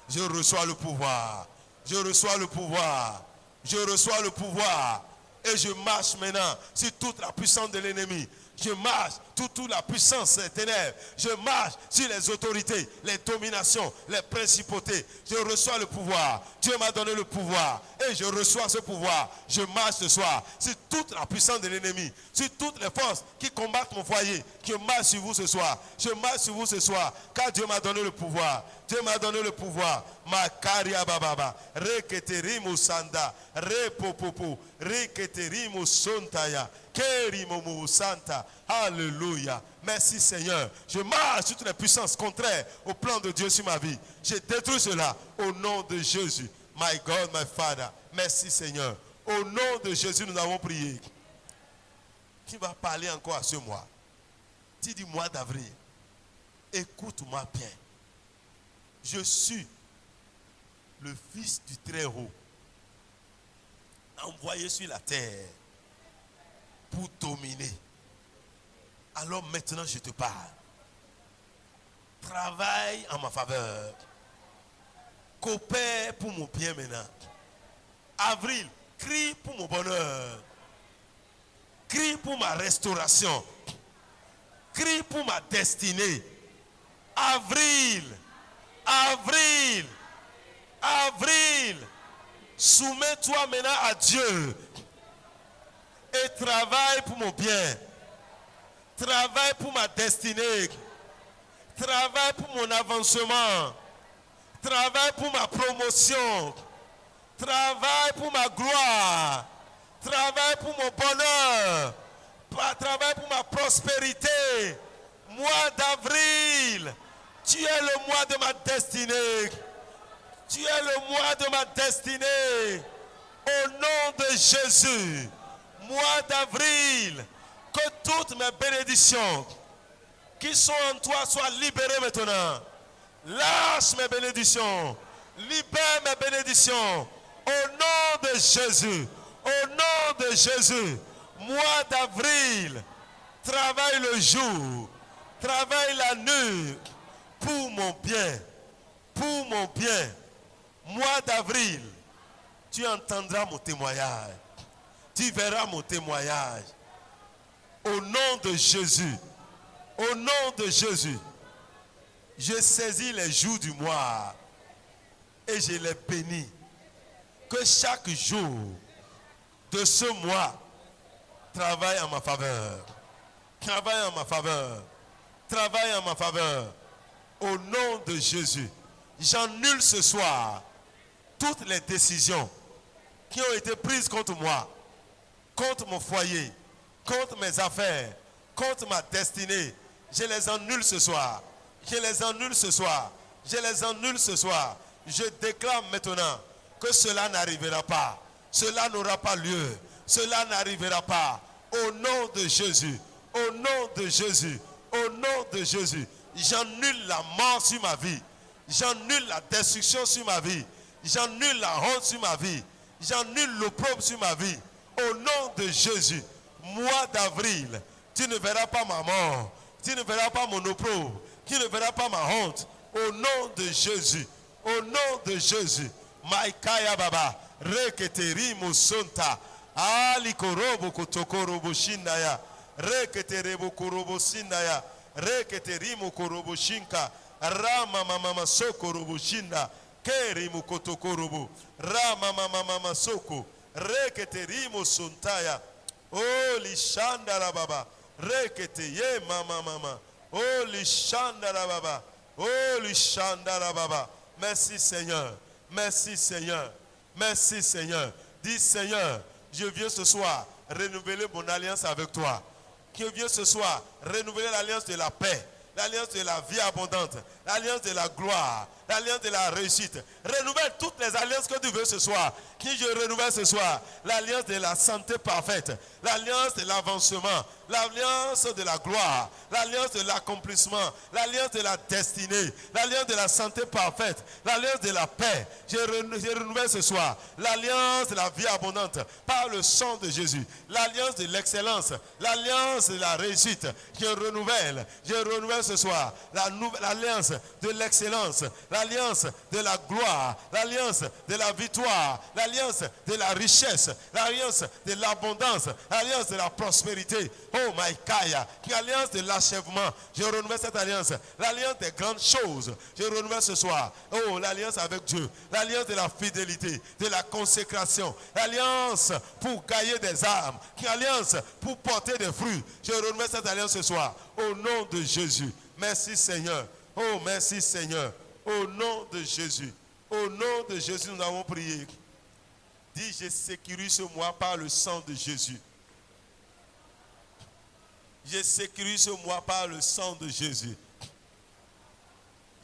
Je reçois le pouvoir. Je reçois le pouvoir. Je reçois le pouvoir. Et je marche maintenant sur toute la puissance de l'ennemi. Je marche sur toute la puissance des ténèbres. Je marche sur les autorités, les dominations, les principautés. Je reçois le pouvoir. Dieu m'a donné le pouvoir. Et je reçois ce pouvoir. Je marche ce soir sur toute la puissance de l'ennemi. Sur toutes les forces qui combattent mon foyer. Je marche sur vous ce soir. Je marche sur vous ce soir. Car Dieu m'a donné le pouvoir. Dieu m'a donné le pouvoir. Makaria bababa. Reketerimu sanda. Repopopo. Reketerimu sontaya. Kerimomu santa. Alléluia. Merci Seigneur. Je marche sur toutes les puissances contraires au plan de Dieu sur ma vie. Je détruis cela au nom de Jésus. My God, my Father. Merci Seigneur. Au nom de Jésus, nous avons prié. Qui va parler encore à ce mois? Tu dis mois d'avril. Écoute-moi bien. Je suis le Fils du Très-Haut, envoyé sur la terre pour dominer. Alors maintenant je te parle. Travaille en ma faveur. Coopère pour mon bien maintenant. Avril, crie pour mon bonheur. Crie pour ma restauration. Crie pour ma destinée. Avril, avril, avril. Soumets-toi maintenant à Dieu. Et travaille pour mon bien. Travaille pour ma destinée. Travaille pour mon avancement. Travaille pour ma promotion. Travaille pour ma gloire. Travaille pour mon bonheur. Travaille pour ma prospérité. Mois d'avril. Tu es le mois de ma destinée. Tu es le mois de ma destinée. Au nom de Jésus. Mois d'avril. Que toutes mes bénédictions qui sont en toi soient libérées maintenant. Lâche mes bénédictions. Libère mes bénédictions. Au nom de Jésus. Au nom de Jésus. Mois d'avril. Travaille le jour. Travaille la nuit. Pour mon bien. Pour mon bien. Mois d'avril. Tu entendras mon témoignage. Tu verras mon témoignage. Au nom de Jésus. Au nom de Jésus. Je saisis les jours du mois et je les bénis. Que chaque jour de ce mois travaille en ma faveur. Travaille en ma faveur. Travaille en ma faveur. Au nom de Jésus. J'annule ce soir toutes les décisions qui ont été prises contre moi, contre mon foyer, contre mes affaires, contre ma destinée. Je les annule ce soir. Je les annule ce soir. Je les annule ce soir. Je déclare maintenant que cela n'arrivera pas. Cela n'aura pas lieu. Cela n'arrivera pas. Au nom de Jésus. Au nom de Jésus. Au nom de Jésus. J'annule la mort sur ma vie. J'annule la destruction sur ma vie. J'annule la honte sur ma vie. J'annule l'opprobre sur ma vie. Au nom de Jésus. Mois d'avril. Tu ne verras pas ma mort. Tu ne verras pas mon opprobre. Tu ne verras pas ma honte. Au nom de Jésus. Au nom de Jésus. Maikaya Baba. Reketeri Musonta. Ali Korobo Kotokorobo Shindaya. Reketerebo Korobo Sindaya. Reketeri Mukorobo Shinka. Rama Mama Soko Robo Shinda. Keri Mukotokorobo. Rama Mama Soko. Reketeri Musontaya. Oh Lishandara Baba. Rekete ye mama. Oh Lishandara Baba. Oh Lishandara Baba. Merci Seigneur. Merci Seigneur. Merci Seigneur. Dis Seigneur, je viens ce soir renouveler mon alliance avec toi. Je viens ce soir renouveler l'alliance de la paix, l'alliance de la vie abondante, l'alliance de la gloire, l'alliance de la réussite. Renouvelle toutes les alliances que tu veux ce soir. Qui je renouvelle ce soir? L'alliance de la santé parfaite, l'alliance de l'avancement, l'alliance de la gloire, l'alliance de l'accomplissement, l'alliance de la destinée, l'alliance de la santé parfaite, l'alliance de la paix. Je renouvelle ce soir l'alliance de la vie abondante par le sang de Jésus, l'alliance de l'excellence, l'alliance de la réussite. Je renouvelle ce soir l'alliance de l'excellence, l'alliance de la gloire, l'alliance de la victoire, l'alliance de la richesse, l'alliance de l'abondance, l'alliance de la prospérité. Oh my Kaya, l'alliance de l'achèvement. Je renouvelle cette alliance, l'alliance des grandes choses. Je renouvelle ce soir. Oh, l'alliance avec Dieu, l'alliance de la fidélité, de la consécration, l'alliance pour gagner des âmes, l'alliance pour porter des fruits. Je renouvelle cette alliance ce soir. Au nom de Jésus. Merci Seigneur. Oh, merci Seigneur. Au nom de Jésus. Au nom de Jésus, nous avons prié. Dis, je sécurise ce mois par le sang de Jésus. Je sécurise ce mois par le sang de Jésus.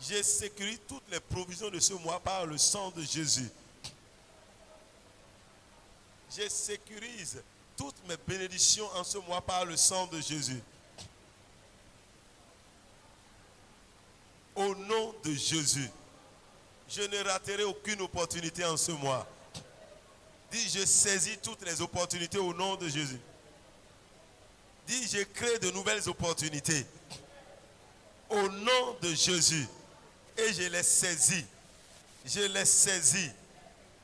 Je sécurise toutes les provisions de ce mois par le sang de Jésus. Je sécurise toutes mes bénédictions en ce mois par le sang de Jésus. Au nom de Jésus, je ne raterai aucune opportunité en ce mois. Dis, je saisis toutes les opportunités au nom de Jésus. Dis, je crée de nouvelles opportunités. Au nom de Jésus. Et je les saisis. Je les saisis.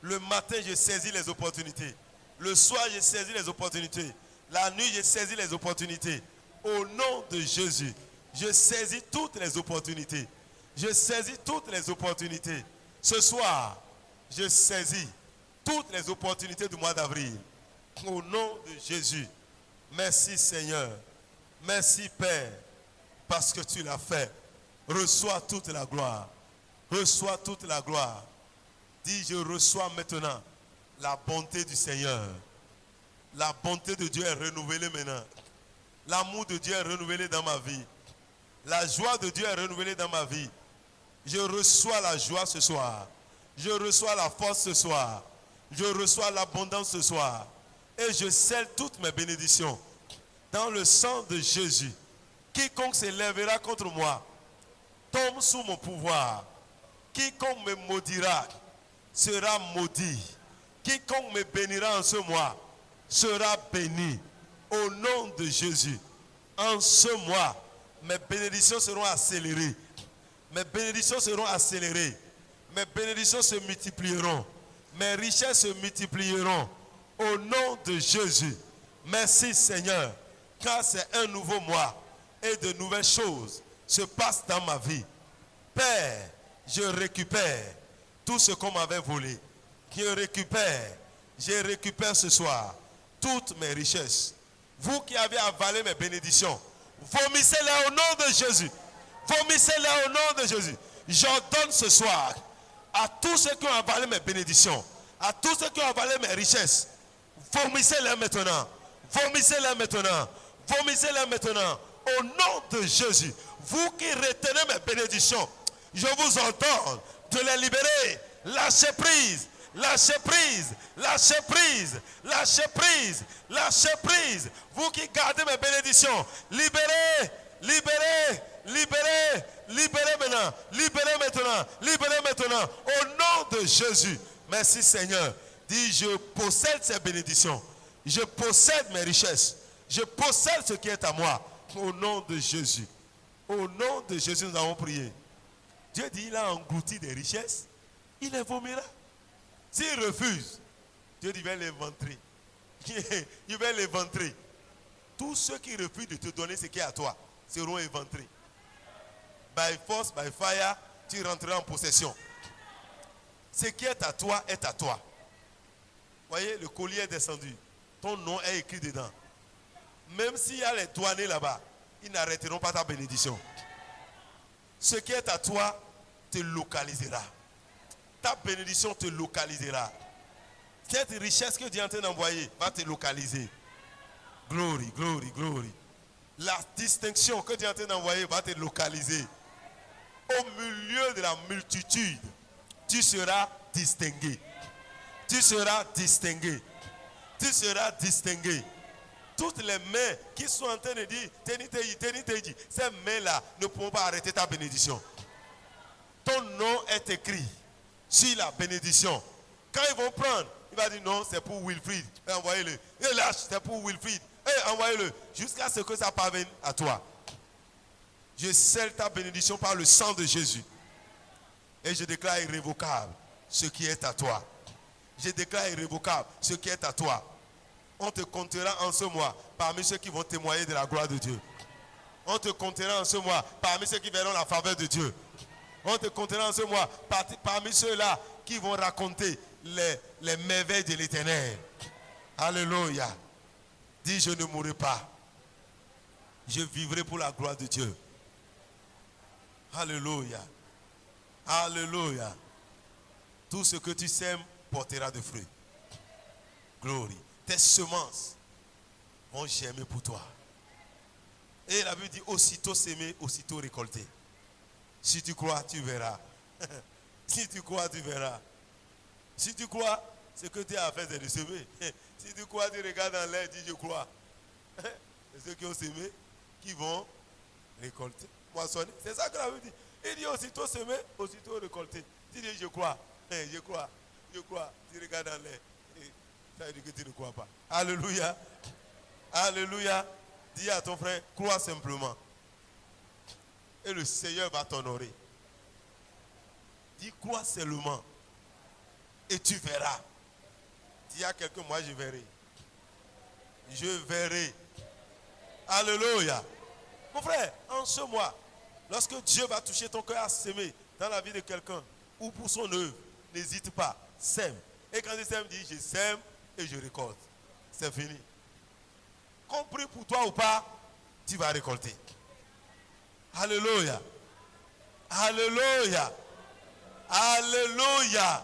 Le matin, je saisis les opportunités. Le soir, je saisis les opportunités. La nuit, je saisis les opportunités. Au nom de Jésus, je saisis toutes les opportunités. Je saisis toutes les opportunités. Ce soir, je saisis toutes les opportunités du mois d'avril. Au nom de Jésus. Merci Seigneur. Merci Père. Parce que tu l'as fait. Reçois toute la gloire. Reçois toute la gloire. Dis, je reçois maintenant la bonté du Seigneur. La bonté de Dieu est renouvelée maintenant. L'amour de Dieu est renouvelé dans ma vie. La joie de Dieu est renouvelée dans ma vie. Je reçois la joie ce soir. Je reçois la force ce soir. Je reçois l'abondance ce soir. Et je scelle toutes mes bénédictions dans le sang de Jésus. Quiconque s'élèvera contre moi tombe sous mon pouvoir. Quiconque me maudira sera maudit. Quiconque me bénira en ce mois sera béni. Au nom de Jésus. En ce mois, mes bénédictions seront accélérées. Mes bénédictions seront accélérées. Mes bénédictions se multiplieront. Mes richesses se multiplieront. Au nom de Jésus. Merci Seigneur. Car c'est un nouveau mois. Et de nouvelles choses se passent dans ma vie. Père, je récupère tout ce qu'on m'avait volé. Je récupère ce soir toutes mes richesses. Vous qui avez avalé mes bénédictions, vomissez-les au nom de Jésus. Vomissez-les au nom de Jésus. J'ordonne ce soir à tous ceux qui ont avalé mes bénédictions, à tous ceux qui ont avalé mes richesses, vomissez-les maintenant. Vomissez-les maintenant. Vomissez-les maintenant. Au nom de Jésus. Vous qui retenez mes bénédictions, je vous ordonne de les libérer. Lâchez prise. Lâchez prise, lâchez prise, lâchez prise, lâchez prise. Vous qui gardez mes bénédictions, libérez, libérez, libérez, libérez maintenant, libérez maintenant, libérez maintenant. Au nom de Jésus, merci Seigneur. Dis, je possède ces bénédictions, je possède mes richesses, je possède ce qui est à moi. Au nom de Jésus, au nom de Jésus, nous avons prié. Dieu dit, il a englouti des richesses, il les vomira. S'il refuse, Dieu dit, il va l'éventrer. Il va l'éventrer. Tous ceux qui refusent de te donner ce qui est à toi seront éventrés. By force, by fire, tu rentreras en possession. Ce qui est à toi est à toi. Voyez, le collier est descendu. Ton nom est écrit dedans. Même s'il y a les douaniers là-bas, ils n'arrêteront pas ta bénédiction. Ce qui est à toi te localisera. Ta bénédiction te localisera. Cette richesse que Dieu est en train d'envoyer va te localiser. Glory, glory, glory. La distinction que Dieu est en train d'envoyer va te localiser. au milieu de la multitude, tu seras distingué. Tu seras distingué. Tu seras distingué. Toutes les mains qui sont en train de dire Teniteji, ces mains-là ne pourront pas arrêter ta bénédiction. Ton nom est écrit sur la bénédiction. Quand ils vont prendre, il va dire non, c'est pour Wilfried. Et envoyez-le. Et lâche, c'est pour Wilfried. Et envoyez-le. Jusqu'à ce que ça parvienne à toi. Je scelle ta bénédiction par le sang de Jésus. Et je déclare irrévocable ce qui est à toi. Je déclare irrévocable ce qui est à toi. On te comptera en ce mois parmi ceux qui vont témoigner de la gloire de Dieu. On te comptera en ce mois parmi ceux qui verront la faveur de Dieu. On te comptera en ce mois parmi ceux-là qui vont raconter les merveilles de l'Éternel. Alléluia. Dis, je ne mourrai pas. Je vivrai pour la gloire de Dieu. Alléluia. Alléluia. Tout ce que tu sèmes portera de fruits. Gloire. Tes semences vont germer pour toi. Et la Bible dit aussitôt s'aimer, aussitôt récolter. Si tu crois, tu verras. Si tu crois, tu verras. Si tu crois, ce que tu as à faire, c'est de semer. Si tu crois, tu regardes dans l'air et dis je crois. C'est ceux qui ont semé qui vont récolter, moissonner. C'est ça que la Bible dit. Il dit aussitôt semer, aussitôt récolter. Tu dis je crois. Je crois. Je crois. Tu regardes dans l'air. Ça veut dire que tu ne crois pas. Alléluia. Alléluia. Dis à ton frère, crois simplement. Et le Seigneur va t'honorer. Dis, crois seulement. Et tu verras. Dis à quelqu'un, moi je verrai. Je verrai. Alléluia. Mon frère, en ce mois, lorsque Dieu va toucher ton cœur à s'aimer dans la vie de quelqu'un ou pour son œuvre, n'hésite pas, sème. Et quand il sème, dis, je sème et je récolte. C'est fini. Compris pour toi ou pas, tu vas récolter. Alléluia. Alléluia. Alléluia.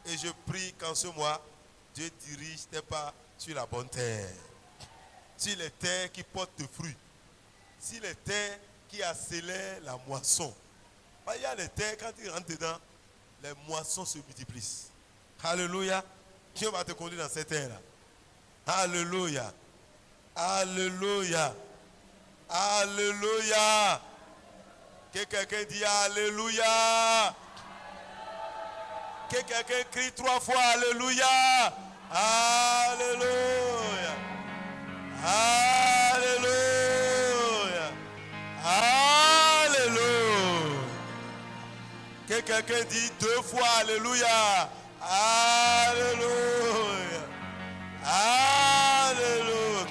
Et je prie qu'en ce mois, Dieu dirige tes pas sur la bonne terre. Sur les terres qui portent de fruits. Sur les terres qui accélèrent la moisson. Il y a les terres, quand tu rentres dedans, les moissons se multiplient. Alléluia. Dieu va te conduire dans cette terre-là. Alléluia. Alléluia. Alléluia. Que quelqu'un dit Alléluia. Que quelqu'un crie 3 fois Alléluia. Alléluia. Alléluia. Alléluia. Que quelqu'un dit 2 fois Alléluia. Alléluia. Alléluia.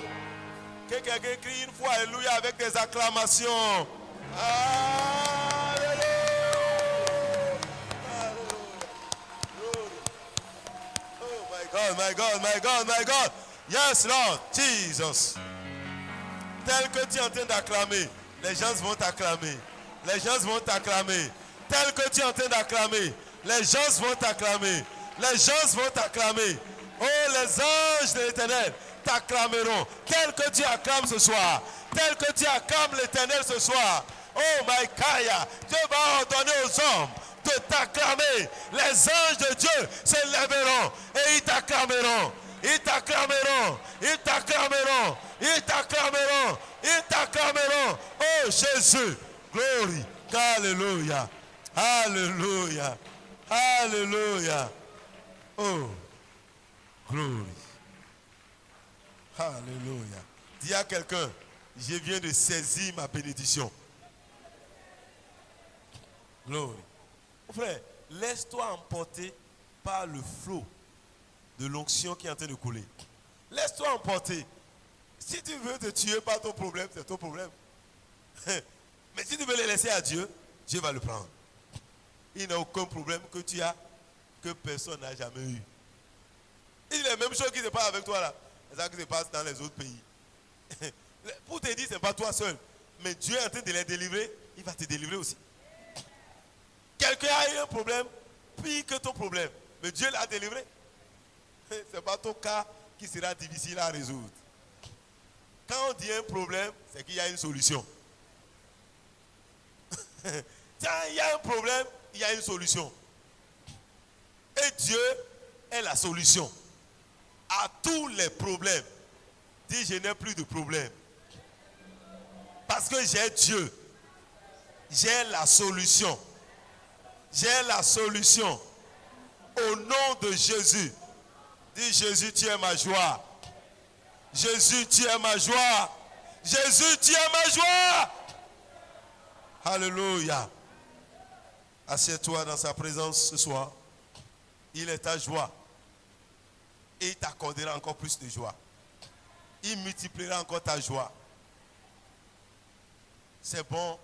Que quelqu'un crie 1 fois Alléluia avec des acclamations. Alléluia. Oh my God, my God, my God, my God. Yes, Lord, Jesus. Tel que tu es en train d'acclamer, les gens vont t'acclamer. Les gens vont t'acclamer. Tel que tu es en train d'acclamer, les gens vont t'acclamer. Les gens vont t'acclamer. Oh, les anges de l'Éternel t'acclameront. Tel que tu acclames ce soir. Tel que tu acclames l'Éternel ce soir. Oh, my Kaya. Dieu va ordonner aux hommes de t'acclamer. Les anges de Dieu se lèveront et ils t'acclameront. Ils t'acclameront. Ils t'acclameront. Ils t'acclameront. Ils t'acclameront. Oh, Jésus. Glory. Alléluia. Alléluia. Alléluia. Oh, glory. Alléluia. Dis à quelqu'un, je viens de saisir ma bénédiction. Glory. Mon frère, laisse-toi emporter par le flot de l'onction qui est en train de couler. Laisse-toi emporter. Si tu veux te tuer par ton problème, c'est ton problème. Mais si tu veux le laisser à Dieu, Dieu va le prendre. Il n'y a aucun problème que tu as que personne n'a jamais eu. Il y a les mêmes choses qui se passent avec toi là. C'est ça qui se passe dans les autres pays. Pour te dire, ce n'est pas toi seul. Mais Dieu est en train de les délivrer. Il va te délivrer aussi. Quelqu'un a eu un problème pire que ton problème. Mais Dieu l'a délivré. Ce n'est pas ton cas qui sera difficile à résoudre. Quand on dit un problème, c'est qu'il y a une solution. Tiens, il y a un problème, il y a une solution. Et Dieu est la solution à tous les problèmes. Dis, je n'ai plus de problème. Parce que j'ai Dieu. J'ai la solution. J'ai la solution. Au nom de Jésus. Dis, Jésus, tu es ma joie. Jésus, tu es ma joie. Jésus, tu es ma joie. Alléluia. Assieds-toi dans sa présence ce soir. Il est ta joie. Et il t'accordera encore plus de joie. Il multipliera encore ta joie. C'est bon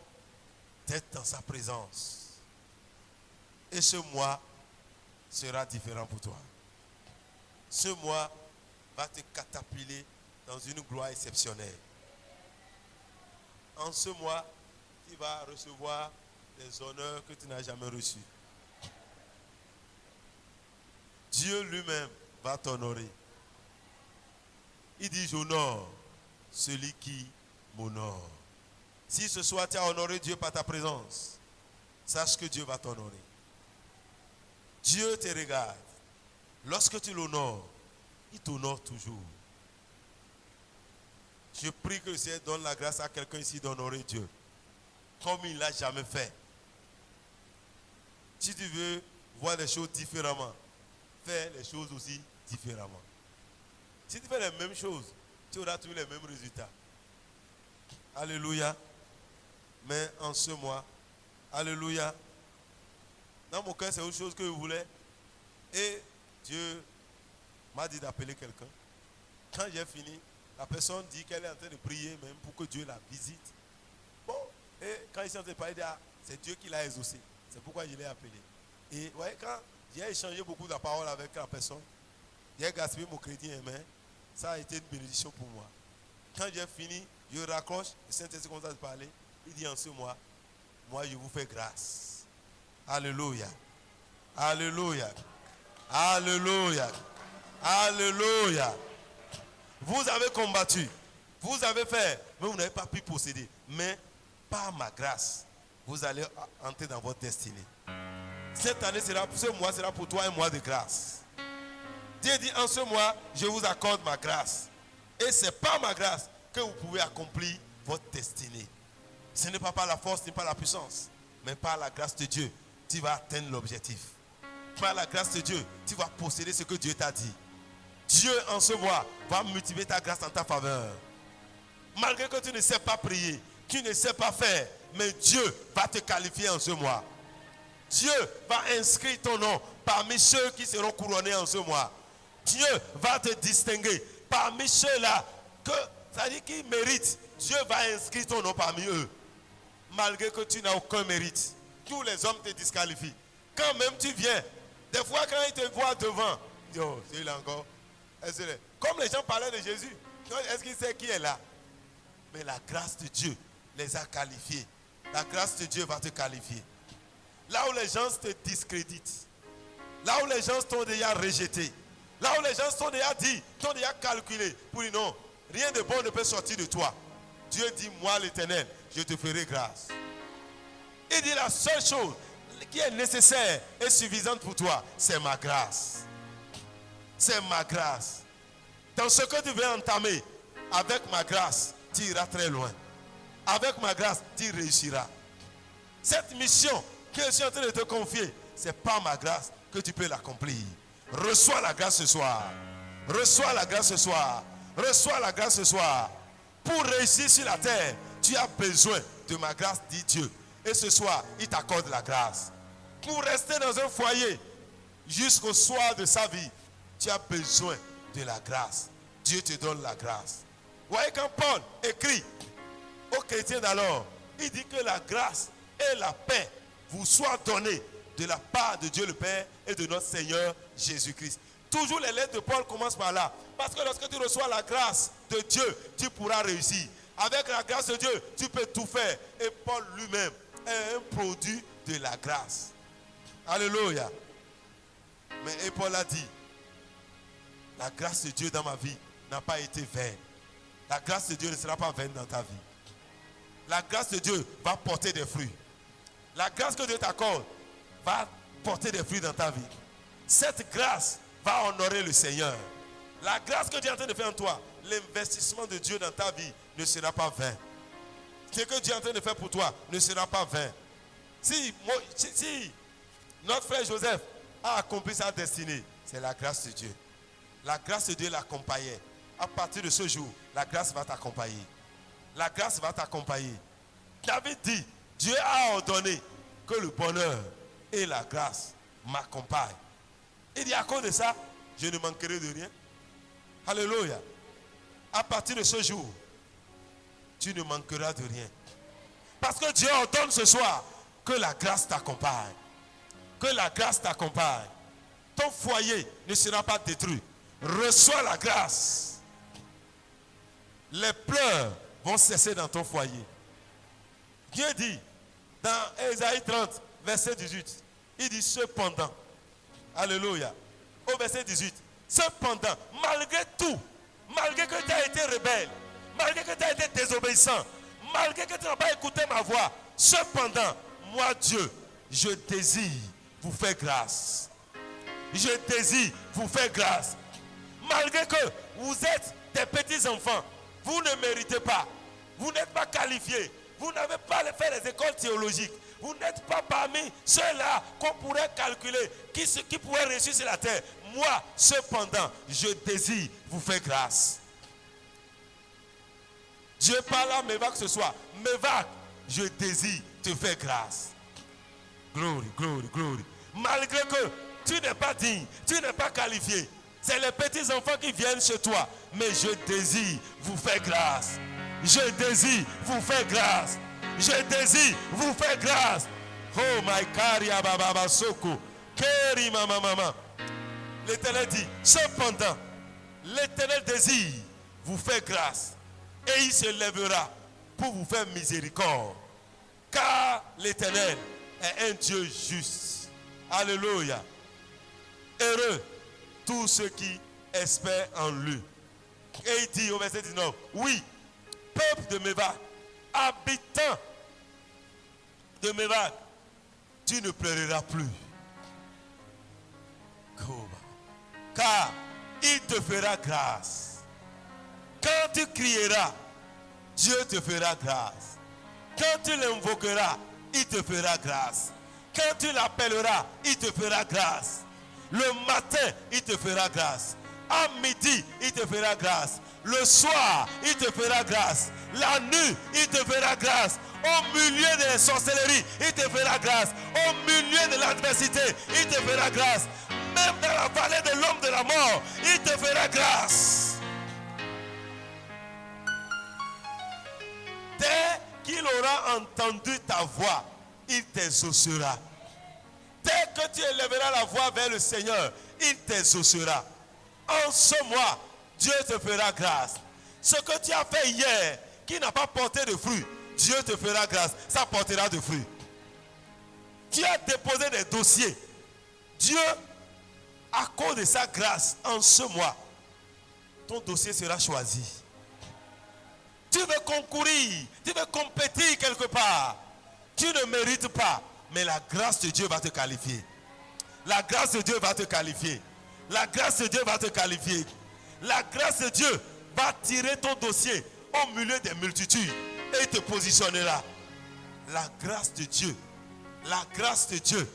d'être dans sa présence. Et ce mois sera différent pour toi. Ce mois va te catapulter dans une gloire exceptionnelle. En ce mois, tu vas recevoir des honneurs que tu n'as jamais reçus. Dieu lui-même va t'honorer. Il dit, j'honore celui qui m'honore. Si ce soir tu as honoré Dieu par ta présence, sache que Dieu va t'honorer. Dieu te regarde. Lorsque tu l'honores, il t'honore toujours. Je prie que le Seigneur donne la grâce à quelqu'un ici d'honorer Dieu, comme il ne l'a jamais fait. Si tu veux voir les choses différemment, fais les choses aussi différemment. Si tu fais les mêmes choses, tu auras toujours les mêmes résultats. Alléluia. Mais en ce mois, alléluia, dans mon cœur, c'est autre chose que je voulais. Et Dieu m'a dit d'appeler quelqu'un. Quand j'ai fini, la personne dit qu'elle est en train de prier même pour que Dieu la visite. Bon, et quand il s'est en train de parler, c'est Dieu qui l'a exaucé. C'est pourquoi je l'ai appelé. Et vous voyez, quand j'ai échangé beaucoup de paroles avec la personne, j'ai gaspillé mon crédit en main, ça a été une bénédiction pour moi. Quand j'ai fini, je raccroche, le Saint-Esprit commence à parler. Il dit en ce mois, moi je vous fais grâce. Alléluia. Alléluia. Alléluia. Alléluia. Vous avez combattu. Vous avez fait, mais vous n'avez pas pu posséder. Mais par ma grâce, vous allez entrer dans votre destinée. Cette année ce mois sera pour toi un mois de grâce. Dieu dit en ce mois, je vous accorde ma grâce. Et c'est par ma grâce que vous pouvez accomplir votre destinée. Ce n'est pas par la force, ce n'est pas la puissance, mais par la grâce de Dieu, tu vas atteindre l'objectif. Par la grâce de Dieu, tu vas posséder ce que Dieu t'a dit. Dieu en ce mois va multiplier ta grâce en ta faveur. Malgré que tu ne sais pas prier, tu ne sais pas faire, mais Dieu va te qualifier en ce mois. Dieu va inscrire ton nom parmi ceux qui seront couronnés en ce mois. Dieu va te distinguer parmi ceux-là qui méritent. Dieu va inscrire ton nom parmi eux. Malgré que tu n'as aucun mérite, tous les hommes te disqualifient. Quand même tu viens, des fois quand ils te voient devant, oh, c'est là encore. Comme les gens parlaient de Jésus, est-ce qu'ils savent qui est là? Mais la grâce de Dieu les a qualifiés. La grâce de Dieu va te qualifier. Là où les gens te discréditent, là où les gens t'ont déjà rejeté, là où les gens t'ont déjà dit, t'ont déjà calculé, pour dire non, rien de bon ne peut sortir de toi. Dieu dit, moi l'Éternel, je te ferai grâce. Il dit la seule chose qui est nécessaire et suffisante pour toi, c'est ma grâce. C'est ma grâce. Dans ce que tu veux entamer, avec ma grâce, tu iras très loin. Avec ma grâce, tu réussiras. Cette mission que je suis en train de te confier, c'est par ma grâce que tu peux l'accomplir. Reçois la grâce ce soir. Reçois la grâce ce soir. Reçois la grâce ce soir. Pour réussir sur la terre, tu as besoin de ma grâce, dit Dieu. Et ce soir, il t'accorde la grâce. Pour rester dans un foyer jusqu'au soir de sa vie, tu as besoin de la grâce. Dieu te donne la grâce. Vous voyez, quand Paul écrit aux chrétiens d'alors, il dit que la grâce et la paix vous soient données de la part de Dieu le Père et de notre Seigneur Jésus-Christ. Toujours les lettres de Paul commencent par là. Parce que lorsque tu reçois la grâce de Dieu, tu pourras réussir. Avec la grâce de Dieu, tu peux tout faire. Et Paul lui-même est un produit de la grâce. Alléluia. Mais Paul a dit, la grâce de Dieu dans ma vie n'a pas été vaine. La grâce de Dieu ne sera pas vaine dans ta vie. La grâce de Dieu va porter des fruits. La grâce que Dieu t'accorde va porter des fruits dans ta vie. Cette grâce va honorer le Seigneur. La grâce que Dieu est en train de faire en toi, l'investissement de Dieu dans ta vie ne sera pas vain. Ce que Dieu est en train de faire pour toi ne sera pas vain. Si notre frère Joseph a accompli sa destinée, c'est la grâce de Dieu. La grâce de Dieu l'accompagnait. À partir de ce jour, la grâce va t'accompagner. La grâce va t'accompagner. David dit, Dieu a ordonné que le bonheur et la grâce m'accompagnent. Il dit, à cause de ça, je ne manquerai de rien. Alléluia. À partir de ce jour, tu ne manqueras de rien. Parce que Dieu ordonne ce soir que la grâce t'accompagne. Que la grâce t'accompagne. Ton foyer ne sera pas détruit. Reçois la grâce. Les pleurs vont cesser dans ton foyer. Dieu dit dans Ésaïe 30, verset 18, il dit cependant, alléluia, au verset 18, cependant, malgré tout, malgré que tu as été rebelle, malgré que tu as été désobéissant, malgré que tu n'as pas écouté ma voix, cependant, moi Dieu, je désire vous faire grâce. Je désire vous faire grâce. Malgré que vous êtes des petits enfants, vous ne méritez pas, vous n'êtes pas qualifiés, vous n'avez pas fait les écoles théologiques, vous n'êtes pas parmi ceux-là qu'on pourrait calculer, qui pourraient réussir sur la terre. Moi, cependant, je désire vous faire grâce. Dieu parle à Mévac ce soir. Mévac, je désire te faire grâce. Glory, glory, glory. Malgré que tu n'es pas digne, tu n'es pas qualifié, c'est les petits enfants qui viennent chez toi. Mais je désire vous faire grâce. Je désire vous faire grâce. Je désire vous faire grâce. Oh my caria baba soko. Keri mama mama. L'Éternel dit, cependant, l'Éternel désire vous faire grâce. Et il se lèvera pour vous faire miséricorde. Car l'Éternel est un Dieu juste. Alléluia. Heureux tous ceux qui espèrent en lui. Et il dit au verset 19, oui, peuple de Mévac, habitant de Mévac, tu ne pleureras plus. Car il te fera grâce. Quand tu crieras, Dieu te fera grâce. Quand tu l'invoqueras, il te fera grâce. Quand tu l'appelleras, il te fera grâce. Le matin, il te fera grâce. À midi, il te fera grâce. Le soir, il te fera grâce. La nuit, il te fera grâce. Au milieu de la sorcellerie, il te fera grâce. Au milieu de l'adversité, il te fera grâce. Même dans la vallée de l'homme de la mort, il te fera grâce. Dès qu'il aura entendu ta voix, il t'exaucera. Dès que tu élèveras la voix vers le Seigneur, il t'exaucera. En ce mois, Dieu te fera grâce. Ce que tu as fait hier, qui n'a pas porté de fruits, Dieu te fera grâce, ça portera de fruits. Tu as déposé des dossiers. Dieu, à cause de sa grâce, en ce mois, ton dossier sera choisi. Tu veux concourir, tu veux compétir quelque part. Tu ne mérites pas, mais la grâce de Dieu va te qualifier. La grâce de Dieu va te qualifier. La grâce de Dieu va te qualifier. La grâce de Dieu va tirer ton dossier au milieu des multitudes et te positionnera. La grâce de Dieu, la grâce de Dieu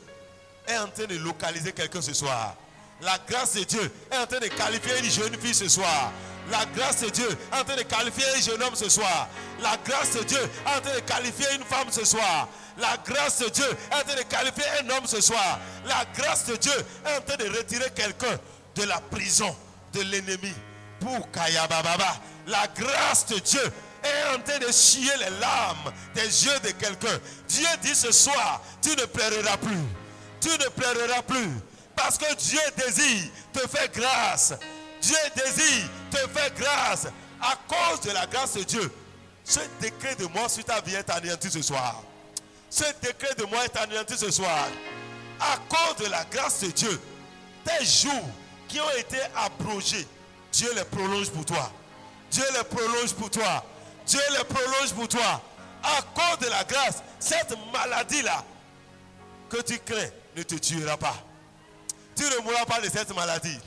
est en train de localiser quelqu'un ce soir. La grâce de Dieu est en train de qualifier une jeune fille ce soir. La grâce de Dieu est en train de qualifier un jeune homme ce soir. La grâce de Dieu est en train de qualifier une femme ce soir. La grâce de Dieu est en train de qualifier un homme ce soir. La grâce de Dieu est en train de retirer quelqu'un de la prison de l'ennemi. Pour Kayabababa. La grâce de Dieu est en train de chier les larmes des yeux de quelqu'un. Dieu dit ce soir, tu ne pleureras plus. Tu ne pleureras plus. Parce que Dieu désire te faire grâce. Dieu désire te faire grâce. À cause de la grâce de Dieu, ce décret de mort sur ta vie est anéanti ce soir. Ce décret de mort est anéanti ce soir. À cause de la grâce de Dieu, tes jours qui ont été abrogés, Dieu les prolonge pour toi. Dieu les prolonge pour toi. Dieu les prolonge pour toi. À cause de la grâce, cette maladie-là que tu crains ne te tuera pas. Tu ne mourras pas de cette maladie.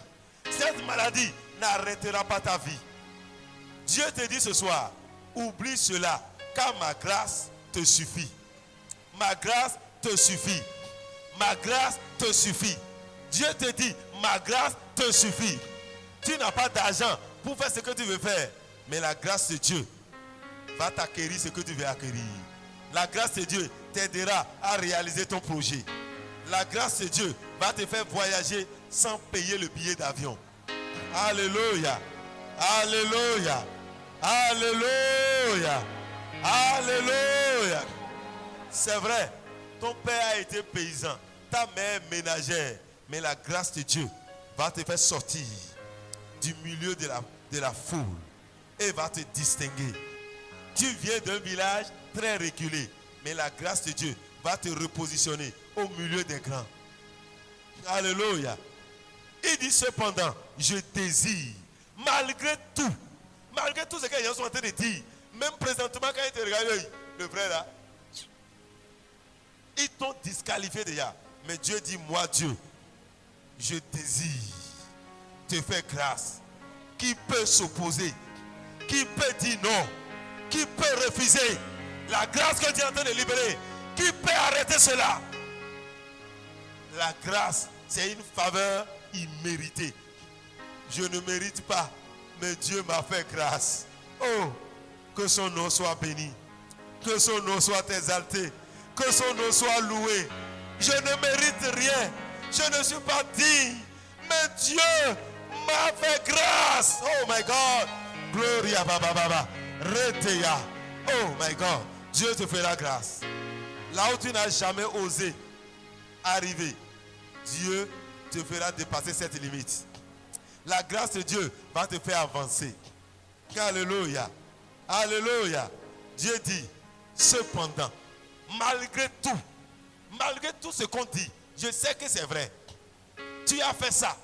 Cette maladie n'arrêtera pas ta vie. Dieu te dit ce soir, oublie cela, car ma grâce te suffit. Ma grâce te suffit. Ma grâce te suffit. Dieu te dit, ma grâce te suffit. Tu n'as pas d'argent pour faire ce que tu veux faire, mais la grâce de Dieu va t'acquérir ce que tu veux acquérir. La grâce de Dieu t'aidera à réaliser ton projet. La grâce de Dieu va te faire voyager sans payer le billet d'avion. Alléluia. Alléluia. Alléluia. Alléluia. C'est vrai, ton père a été paysan, ta mère ménagère, mais la grâce de Dieu va te faire sortir du milieu de la foule et va te distinguer. Tu viens d'un village très reculé, mais la grâce de Dieu va te repositionner au milieu des grands. Alléluia. Il dit cependant, je désire, malgré tout ce que les gens sont en train de dire, même présentement quand ils te regardent, le frère là, ils t'ont disqualifié déjà. Mais Dieu dit, moi Dieu, je désire te faire grâce. Qui peut s'opposer? Qui peut dire non? Qui peut refuser la grâce que Dieu est en train de libérer? Qui peut arrêter cela? La grâce, c'est une faveur imméritée. Je ne mérite pas, mais Dieu m'a fait grâce. Oh, que son nom soit béni. Que son nom soit exalté. Que son nom soit loué. Je ne mérite rien. Je ne suis pas digne. Mais Dieu m'a fait grâce. Oh my God. Gloria Baba Baba. Reteya. Oh my God. Dieu te fera grâce. Là où tu n'as jamais osé arriver, Dieu te fera dépasser cette limite. La grâce de Dieu va te faire avancer. Alléluia. Alléluia. Dieu dit, cependant, malgré tout ce qu'on dit, je sais que c'est vrai. Tu as fait ça.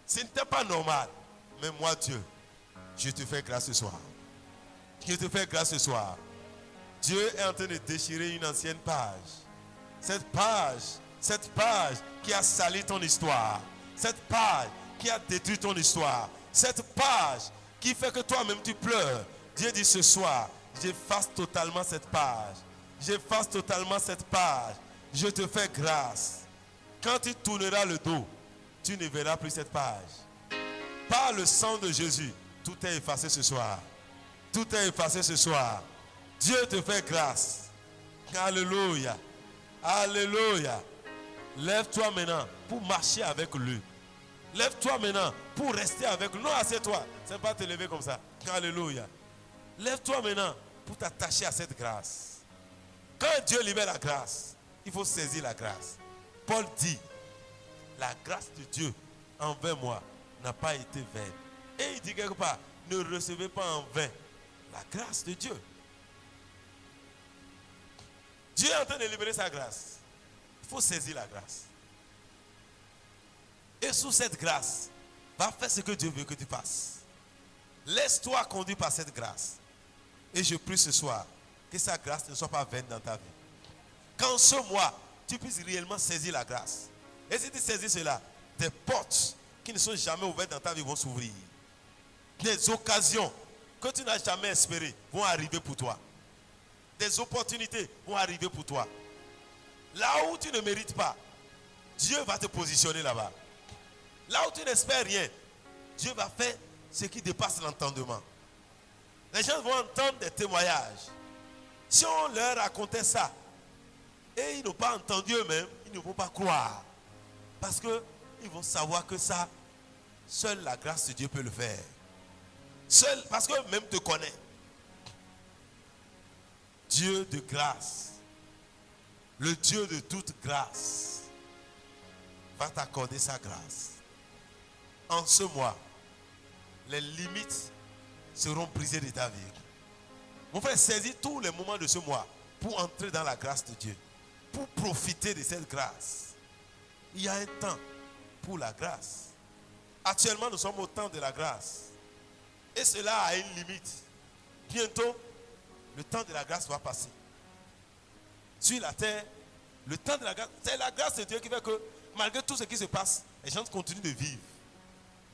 Ce n'était pas normal. Mais moi, Dieu, je te fais grâce ce soir. Je te fais grâce ce soir. Dieu est en train de déchirer une ancienne page. Cette page qui a sali ton histoire. Cette page qui a détruit ton histoire. Cette page qui fait que toi-même tu pleures. Dieu dit ce soir, j'efface totalement cette page. J'efface totalement cette page. Je te fais grâce. Quand tu tourneras le dos, tu ne verras plus cette page. Par le sang de Jésus, tout est effacé ce soir. Tout est effacé ce soir. Dieu te fait grâce. Alléluia. Alléluia. Lève-toi maintenant pour marcher avec lui. Lève-toi maintenant pour rester avec lui. Non, assieds-toi. Ce n'est pas te lever comme ça. Alléluia. Lève-toi maintenant pour t'attacher à cette grâce. Quand Dieu libère la grâce, il faut saisir la grâce. Paul dit, la grâce de Dieu envers moi n'a pas été vaine. Et il dit quelque part, ne recevez pas en vain la grâce de Dieu. Dieu est en train de libérer sa grâce. Il faut saisir la grâce. Et sous cette grâce, va faire ce que Dieu veut que tu fasses. Laisse-toi conduire par cette grâce. Et je prie ce soir que sa grâce ne soit pas vaine dans ta vie. Qu'en ce mois, tu puisses réellement saisir la grâce. Et si tu saisis cela, des portes qui ne sont jamais ouvertes dans ta vie vont s'ouvrir. Des occasions que tu n'as jamais espérées vont arriver pour toi. Des opportunités vont arriver pour toi. Là où tu ne mérites pas, Dieu va te positionner là-bas. Là où tu n'espères rien, Dieu va faire ce qui dépasse l'entendement. Les gens vont entendre des témoignages. Si on leur racontait ça, et ils n'ont pas entendu eux-mêmes, ils ne vont pas croire. Parce qu'ils vont savoir que ça, seule la grâce de Dieu peut le faire. Seul, parce qu'eux-mêmes te connaissent. Dieu de grâce, le Dieu de toute grâce, va t'accorder sa grâce. En ce mois, les limites seront brisées de ta vie. Mon frère, saisis tous les moments de ce mois pour entrer dans la grâce de Dieu, pour profiter de cette grâce. Il y a un temps pour la grâce. Actuellement, nous sommes au temps de la grâce. Et cela a une limite. Bientôt, le temps de la grâce va passer. Sur la terre, Le temps de la grâce, c'est la grâce de Dieu qui fait que malgré tout ce qui se passe, les gens continuent de vivre.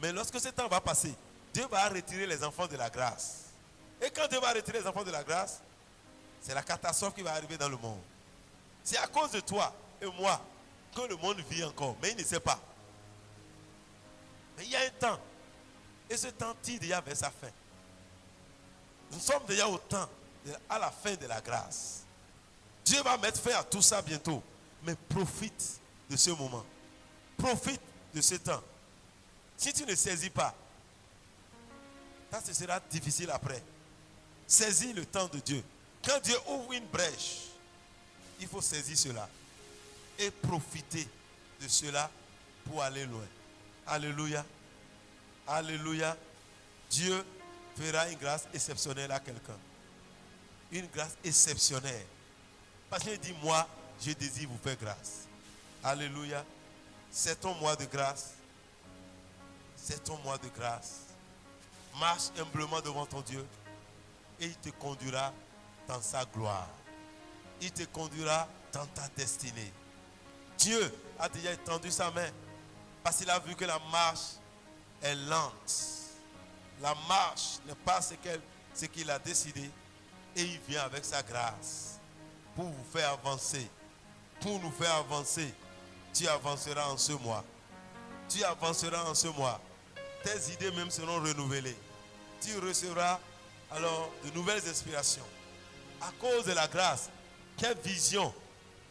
Mais lorsque ce temps va passer, Dieu va retirer les enfants de la grâce. Et quand Dieu va retirer les enfants de la grâce, c'est la catastrophe qui va arriver dans le monde. C'est à cause de toi et moi que le monde vit encore, mais il ne sait pas. Mais il y a un temps, et ce temps tire déjà vers sa fin. Nous sommes déjà au temps, à la fin de la grâce. Dieu va mettre fin à tout ça bientôt, mais profite de ce moment. Profite de ce temps. Si tu ne saisis pas, ça ce sera difficile après. Saisis le temps de Dieu. Quand Dieu ouvre une brèche, il faut saisir cela et profiter de cela pour aller loin. Alléluia. Alléluia. Dieu fera une grâce exceptionnelle à quelqu'un. Une grâce exceptionnelle. Parce qu'il dit, moi, je désire vous faire grâce. Alléluia. C'est ton mois de grâce. C'est ton mois de grâce. Marche humblement devant ton Dieu et il te conduira dans sa gloire. Il te conduira dans ta destinée. Dieu a déjà étendu sa main parce qu'il a vu que la marche est lente. La marche n'est pas ce qu'il a décidé et il vient avec sa grâce pour vous faire avancer. Pour nous faire avancer. Tu avanceras en ce mois. Tu avanceras en ce mois. Tes idées même seront renouvelées. Tu recevras alors de nouvelles inspirations. À cause de la grâce, quelles visions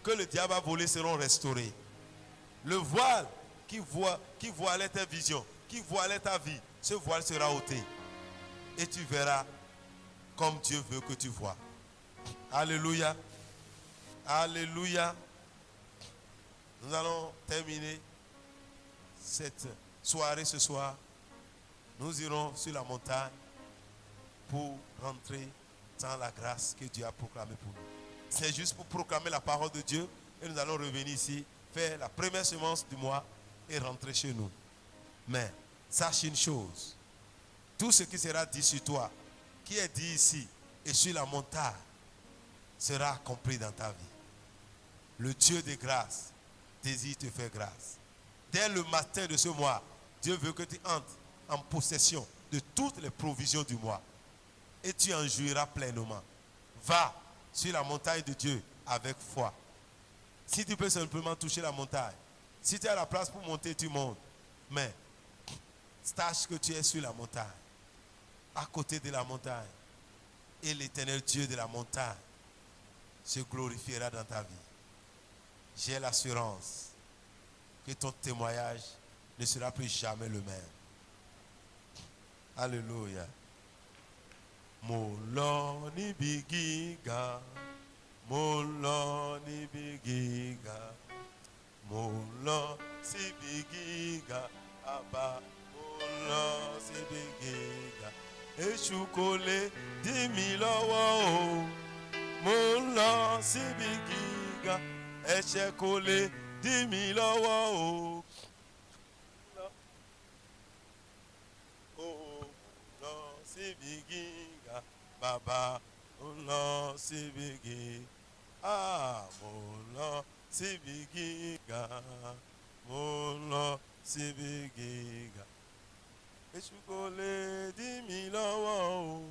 que le diable a volées seront restaurées. Le voile qui voilait tes visions, qui voilait ta vie, ce voile sera ôté. Et tu verras comme Dieu veut que tu vois. Alléluia. Alléluia. Nous allons terminer cette soirée ce soir. Nous irons sur la montagne pour rentrer dans la grâce que Dieu a proclamée pour nous. C'est juste pour proclamer la parole de Dieu et nous allons revenir ici, faire la première semence du mois et rentrer chez nous. Mais sache une chose, tout ce qui sera dit sur toi, qui est dit ici et sur la montagne, sera accompli dans ta vie. Le Dieu de grâce désire te faire grâce. Dès le matin de ce mois, Dieu veut que tu entres en possession de toutes les provisions du mois. Et tu en jouiras pleinement. Va sur la montagne de Dieu avec foi. Si tu peux simplement toucher la montagne, si tu as la place pour monter, tu montes. Mais sache que tu es sur la montagne, à côté de la montagne. Et l'Éternel Dieu de la montagne se glorifiera dans ta vie. J'ai l'assurance que ton témoignage ne sera plus jamais le même. Alléluia. Moloni bigiga, moloni bigiga, moloni si bigiga, aba moloni si bigiga. Echukole di mi lọ́wọ́ o, moloni si bigiga, echekole di mi lọ́wọ́ o. Sibigiga, Baba, Ulo Sibigi, Mulo Sibigiga, Mulo Sibigiga. Echukole di mi lọ́wọ́ o,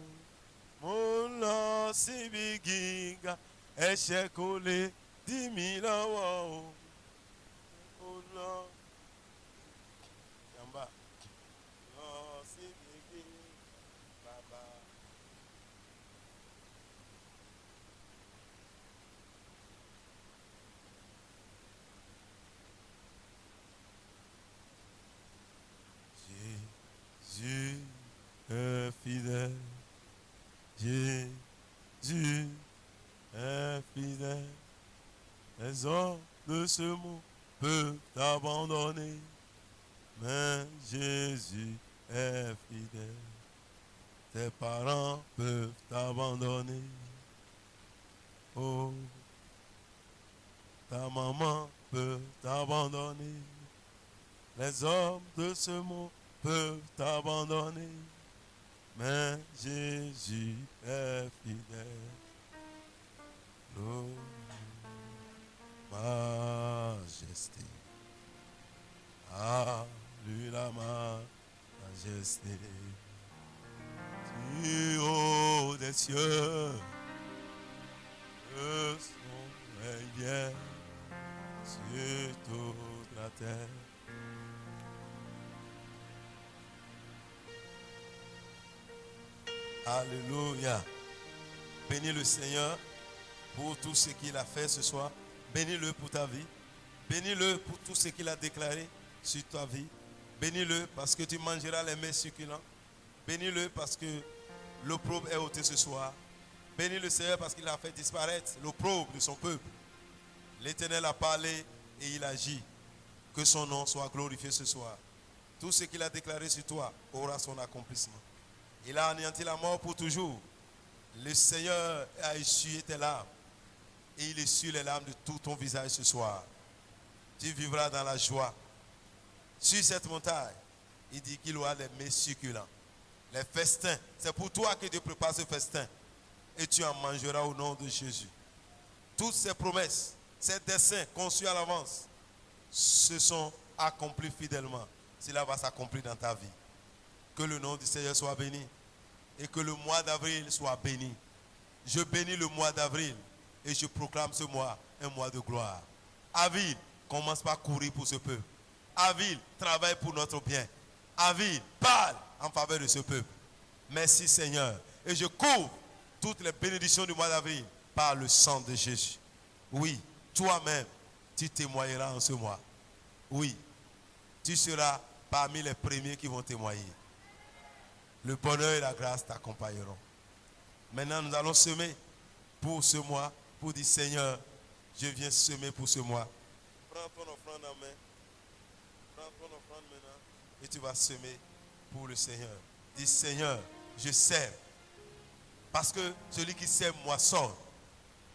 Mulo Sibigiga, Echekole di mi lọ́wọ́ o, Mulo Yamba. Jésus est fidèle, Jésus est fidèle. Les hommes de ce monde peuvent t'abandonner, mais Jésus est fidèle. Tes parents peuvent t'abandonner. Oh, ta maman peut t'abandonner. Les hommes de ce monde peuvent t'abandonner, mais Jésus est fidèle. Oh, majesté. À lui la majesté. Du haut des cieux, de son règne sur toute la terre. Alléluia. Bénis le Seigneur pour tout ce qu'il a fait ce soir. Bénis-le pour ta vie. Bénis-le pour tout ce qu'il a déclaré sur ta vie. Bénis-le parce que tu mangeras les mets succulents. Bénis-le parce que l'opprobre est ôté ce soir. Bénis le Seigneur parce qu'il a fait disparaître l'opprobre de son peuple. L'Éternel a parlé et il agit. Que son nom soit glorifié ce soir. Tout ce qu'il a déclaré sur toi aura son accomplissement. Il a anéanti la mort pour toujours. Le Seigneur a essuyé tes larmes. Et il essuie les larmes de tout ton visage ce soir. Tu vivras dans la joie. Sur cette montagne, il dit qu'il aura les mets succulents. Les festins, c'est pour toi que Dieu prépare ce festin. Et tu en mangeras au nom de Jésus. Toutes ces promesses, ces desseins conçus à l'avance, se sont accomplis fidèlement. Cela va s'accomplir dans ta vie. Que le nom du Seigneur soit béni. Et que le mois d'avril soit béni. Je bénis le mois d'avril. Et je proclame ce mois un mois de gloire. Avril, commence par courir pour ce peuple. Avril, travaille pour notre bien. Avril, parle en faveur de ce peuple. Merci Seigneur. Et je couvre toutes les bénédictions du mois d'avril par le sang de Jésus. Oui, toi-même, tu témoigneras en ce mois. Oui, tu seras parmi les premiers qui vont témoigner. Le bonheur et la grâce t'accompagneront. Maintenant, nous allons semer pour ce mois, pour dire Seigneur, je viens semer pour ce mois. Prends ton offrande en main. Prends ton offrande maintenant et tu vas semer pour le Seigneur. Dis Seigneur, je sème. Parce que celui qui sème moissonne.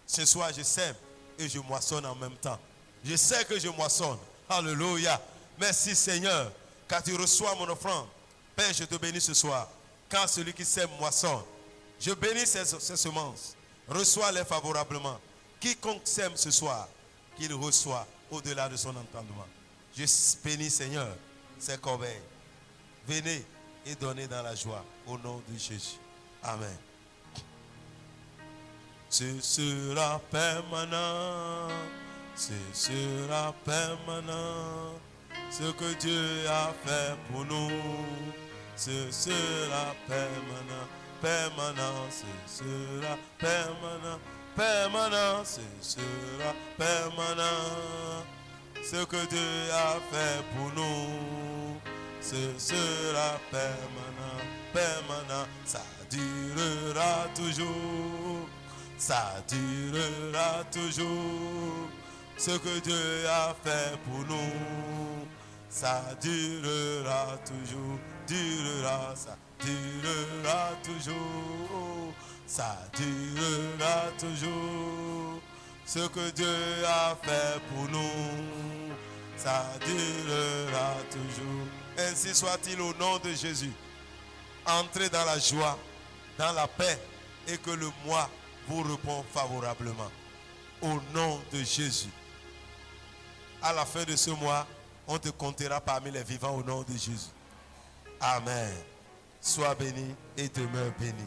Ce soir, je sème et je moissonne en même temps. Je sais que je moissonne. Alléluia. Merci Seigneur, car tu reçois mon offrande. Père, je te bénis ce soir. Quand celui qui sème moissonne, je bénis ces semences. Reçois-les favorablement. Quiconque sème ce soir, qu'il reçoit au-delà de son entendement. Je bénis Seigneur ces corbeilles. Venez et donnez dans la joie au nom de Jésus. Amen. Ce sera permanent. Ce sera permanent. Ce que Dieu a fait pour nous. Ce sera permanent. Permanent, ce sera permanent. Permanent, ce sera permanent. Ce que Dieu a fait pour nous, ce sera permanent. Permanent, ça durera toujours. Ça durera toujours. Ce que Dieu a fait pour nous, ça durera toujours. Durera, ça durera toujours. Ça durera toujours. Ce que Dieu a fait pour nous, ça durera toujours. Ainsi soit-il au nom de Jésus. Entrez dans la joie, dans la paix, et que le mois vous répond favorablement. Au nom de Jésus. À la fin de ce mois, on te comptera parmi les vivants au nom de Jésus. Amen. Sois béni et demeure béni.